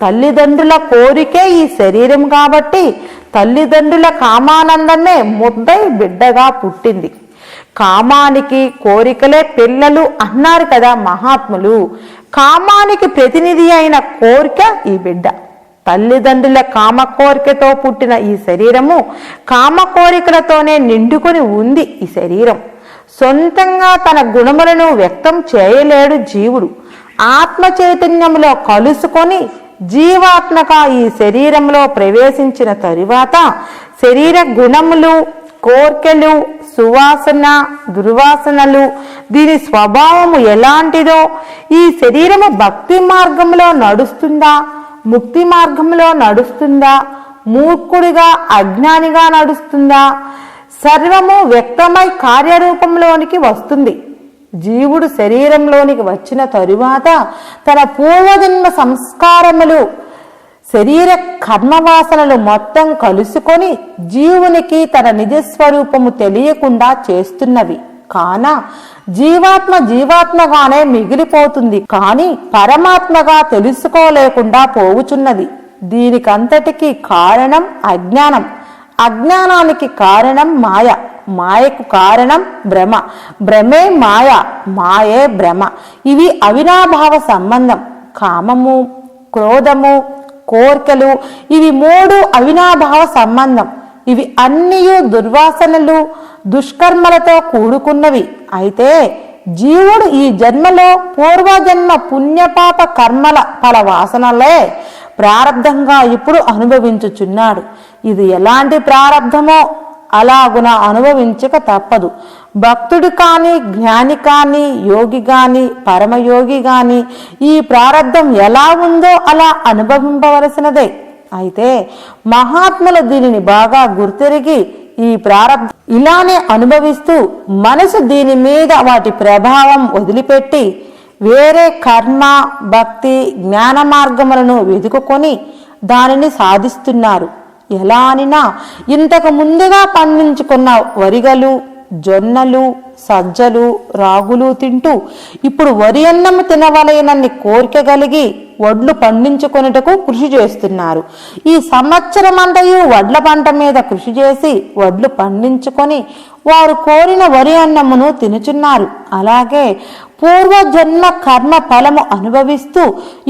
తల్లిదండ్రుల కోరికే ఈ శరీరం కాబట్టి తల్లిదండ్రుల కామానందమే ముద్దై బిడ్డగా పుట్టింది. కామానికి కోరికలే పిల్లలు అన్నారు కదా మహాత్ములు. కామానికి ప్రతినిధి అయిన కోరిక ఈ బిడ్డ. తల్లిదండ్రుల కామ కోరికతో పుట్టిన ఈ శరీరము కామ కోరికలతోనే నిండుకొని ఉంది. ఈ శరీరం సొంతంగా తన గుణములను వ్యక్తం చేయలేడు జీవుడు. ఆత్మ చైతన్యంలో కలుసుకొని జీవాత్మక ఈ శరీరంలో ప్రవేశించిన తరువాత శరీర గుణములు, కోర్కెలు, సువాసన, దుర్వాసనలు, దీని స్వభావము ఎలాంటిదో, ఈ శరీరము భక్తి మార్గంలో నడుస్తుందా, ముక్తి మార్గంలో నడుస్తుందా, మూర్ఖుడిగా అజ్ఞానిగా నడుస్తుందా, సర్వము వ్యక్తమై కార్యరూపంలోనికి వస్తుంది. జీవుడు శరీరంలోనికి వచ్చిన తరువాత తన పూర్వజన్మ సంస్కారములు శరీర కర్మవాసనలు మొత్తం కలుసుకొని జీవునికి తన నిజస్వరూపము తెలియకుండా చేస్తున్నవి. కాన జీవాత్మగానే మిగిలిపోతుంది, కాని పరమాత్మగా తెలుసుకోలేకుండా పోవుచున్నది. దీనికంతటికీ కారణం అజ్ఞానం, అజ్ఞానానికి కారణం మాయ, మాయకు కారణం భ్రమ, భ్రమే మాయ, మాయే భ్రమ. ఇవి అవినాభావ సంబంధం. కామము, క్రోధము, కోర్కెలు, ఇవి మూడు అవినాభావ సంబంధం. ఇవి అన్నీ దుర్వాసనలు, దుష్కర్మలతో కూడుకున్నవి. అయితే జీవుడు ఈ జన్మలో పూర్వజన్మ పుణ్యపాప కర్మల ఫల వాసనలే ప్రారబ్ధంగా ఇప్పుడు అనుభవించుచున్నాడు. ఇది ఎలాంటి ప్రారబ్ధమో అలాగున అనుభవించక తప్పదు. భక్తుడు కాని, జ్ఞాని కాని, యోగి గాని, పరమయోగి గాని ఈ ప్రారబ్ధం ఎలా ఉందో అలా అనుభవింపవలసినదే. అయితే మహాత్ములు దీనిని బాగా గుర్తెరిగి ఈ ప్రారబ్ధం ఇలానే అనుభవిస్తూ మనసు దీని మీద వాటి ప్రభావం వదిలిపెట్టి వేరే కర్మ, భక్తి, జ్ఞాన మార్గములను వెతుకుకొని దానిని సాధిస్తున్నారు. ఎలా అనినా ఇంతకు ముందుగా పండించుకున్న వరిగలు, జొన్నలు, సజ్జలు, రాగులు తింటూ ఇప్పుడు వరి అన్నము తినవలెనన్ని కోరిక కలిగి వడ్లు పండించుకొనుటకు కృషి చేస్తున్నారు. ఈ సంవత్సరమంతయు వడ్ల పంట మీద కృషి చేసి వడ్లు పండించుకొని వారు కోరిన వరి అన్నమును తినుచున్నారు. అలాగే పూర్వజన్మ కర్మ ఫలము అనుభవిస్తూ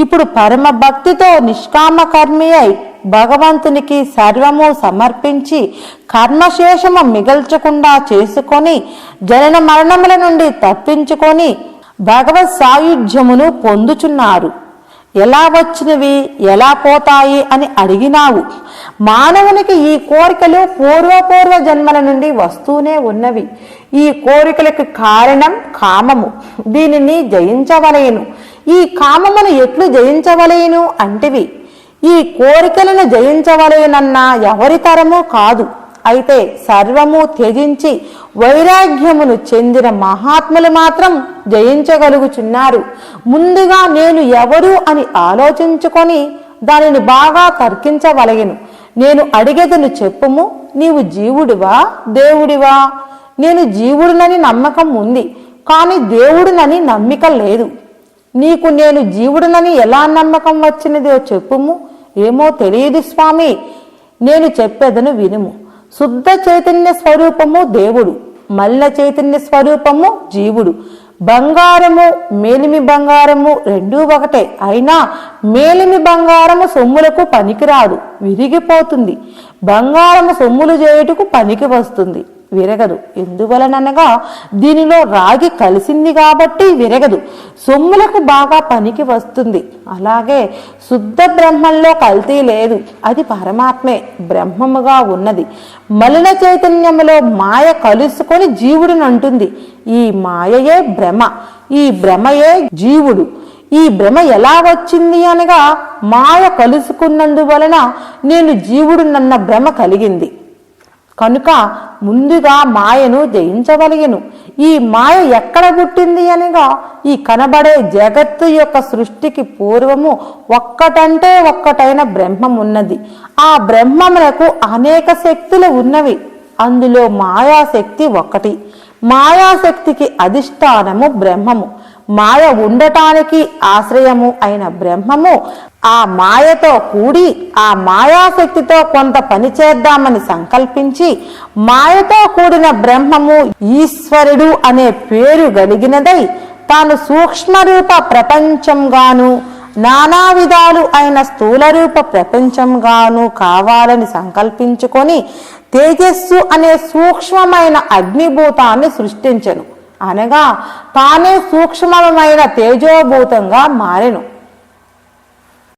ఇప్పుడు పరమ భక్తితో నిష్కామ కర్మి అయి భగవంతునికి సర్వము సమర్పించి కర్మశేషము మిగల్చకుండా చేసుకొని జనన మరణముల నుండి తప్పించుకొని భగవత్ సాయుధ్యమును పొందుచున్నారు. ఎలా వచ్చినవి, ఎలా పోతాయి అని అడిగినావు. మానవునికి ఈ కోరికలు పూర్వ జన్మల నుండి వస్తూనే ఉన్నవి. ఈ కోరికలకు కారణం కామము. దీనిని జయించవలేను. ఈ కామమును ఎట్లు జయించవలేను అంటివి. ఈ కోరికలను జయించవలేనన్నా ఎవరి తరము కాదు. అయితే సర్వము త్యజించి వైరాగ్యమును చెందిన మహాత్ములు మాత్రం జయించగలుగుచున్నారు. ముందుగా నేను ఎవరు అని ఆలోచించుకొని దానిని బాగా తర్కించవలెను. నేను అడిగేదను చెప్పుము, నీవు జీవుడివా దేవుడివా? నేను జీవుడినని నమ్మకం ఉంది, కానీ దేవుడినని నమ్మిక లేదు. నీకు నేను జీవుడినని ఎలా నమ్మకం వచ్చినదో చెప్పుము. ఏమో తెలియదు స్వామి, నేను చెప్పేదను వినుము. శుద్ధ చైతన్య స్వరూపము దేవుడు, మల్ల చైతన్య స్వరూపము జీవుడు. బంగారము, మేలిమి బంగారము రెండూ ఒకటే. అయినా మేలిమి బంగారము సొమ్ములకు పనికిరాదు, విరిగిపోతుంది. బంగారము సొమ్ములు చేయుటకు పనికి వస్తుంది, విరగదు. ఎందువలనగా దీనిలో రాగి కలిసింది కాబట్టి విరగదు, సొమ్ములకు బాగా పనికి వస్తుంది. అలాగే శుద్ధ బ్రహ్మంలో కల్తీ లేదు, అది పరమాత్మే బ్రహ్మముగా ఉన్నది. మలిన చైతన్యములో మాయ కలుసుకొని జీవుడినంటుంది. ఈ మాయయే భ్రమ, ఈ భ్రమయే జీవుడు. ఈ భ్రమ ఎలా వచ్చింది అనగా మాయ కలుసుకున్నందువలన నేను జీవుడునన్న భ్రమ కలిగింది కనుక ముందుగా మాయను జయించవలెను. ఈ మాయ ఎక్కడ పుట్టింది అనగా ఈ కనబడే జగత్తు యొక్క సృష్టికి పూర్వము ఒక్కటంటే ఒక్కటైన బ్రహ్మం ఉన్నది. ఆ బ్రహ్మమునకు అనేక శక్తులు ఉన్నవి. అందులో మాయాశక్తి ఒకటి. మాయాశక్తికి అధిష్టానము బ్రహ్మము. మాయ ఉండటానికి ఆశ్రయము అయిన బ్రహ్మము ఆ మాయతో కూడి ఆ మాయాశక్తితో కొంత పని చేద్దామని సంకల్పించి మాయతో కూడిన బ్రహ్మము ఈశ్వరుడు అనే పేరు కలిగినదై తాను సూక్ష్మరూప ప్రపంచంగాను నానా విధాలు అయిన స్థూలరూప ప్రపంచంగాను కావాలని సంకల్పించుకొని తేజస్సు అనే సూక్ష్మమైన అగ్నిభూతాన్ని సృష్టించెను. అనగా తానే సూక్ష్మమైన తేజోభూతంగా మారెను.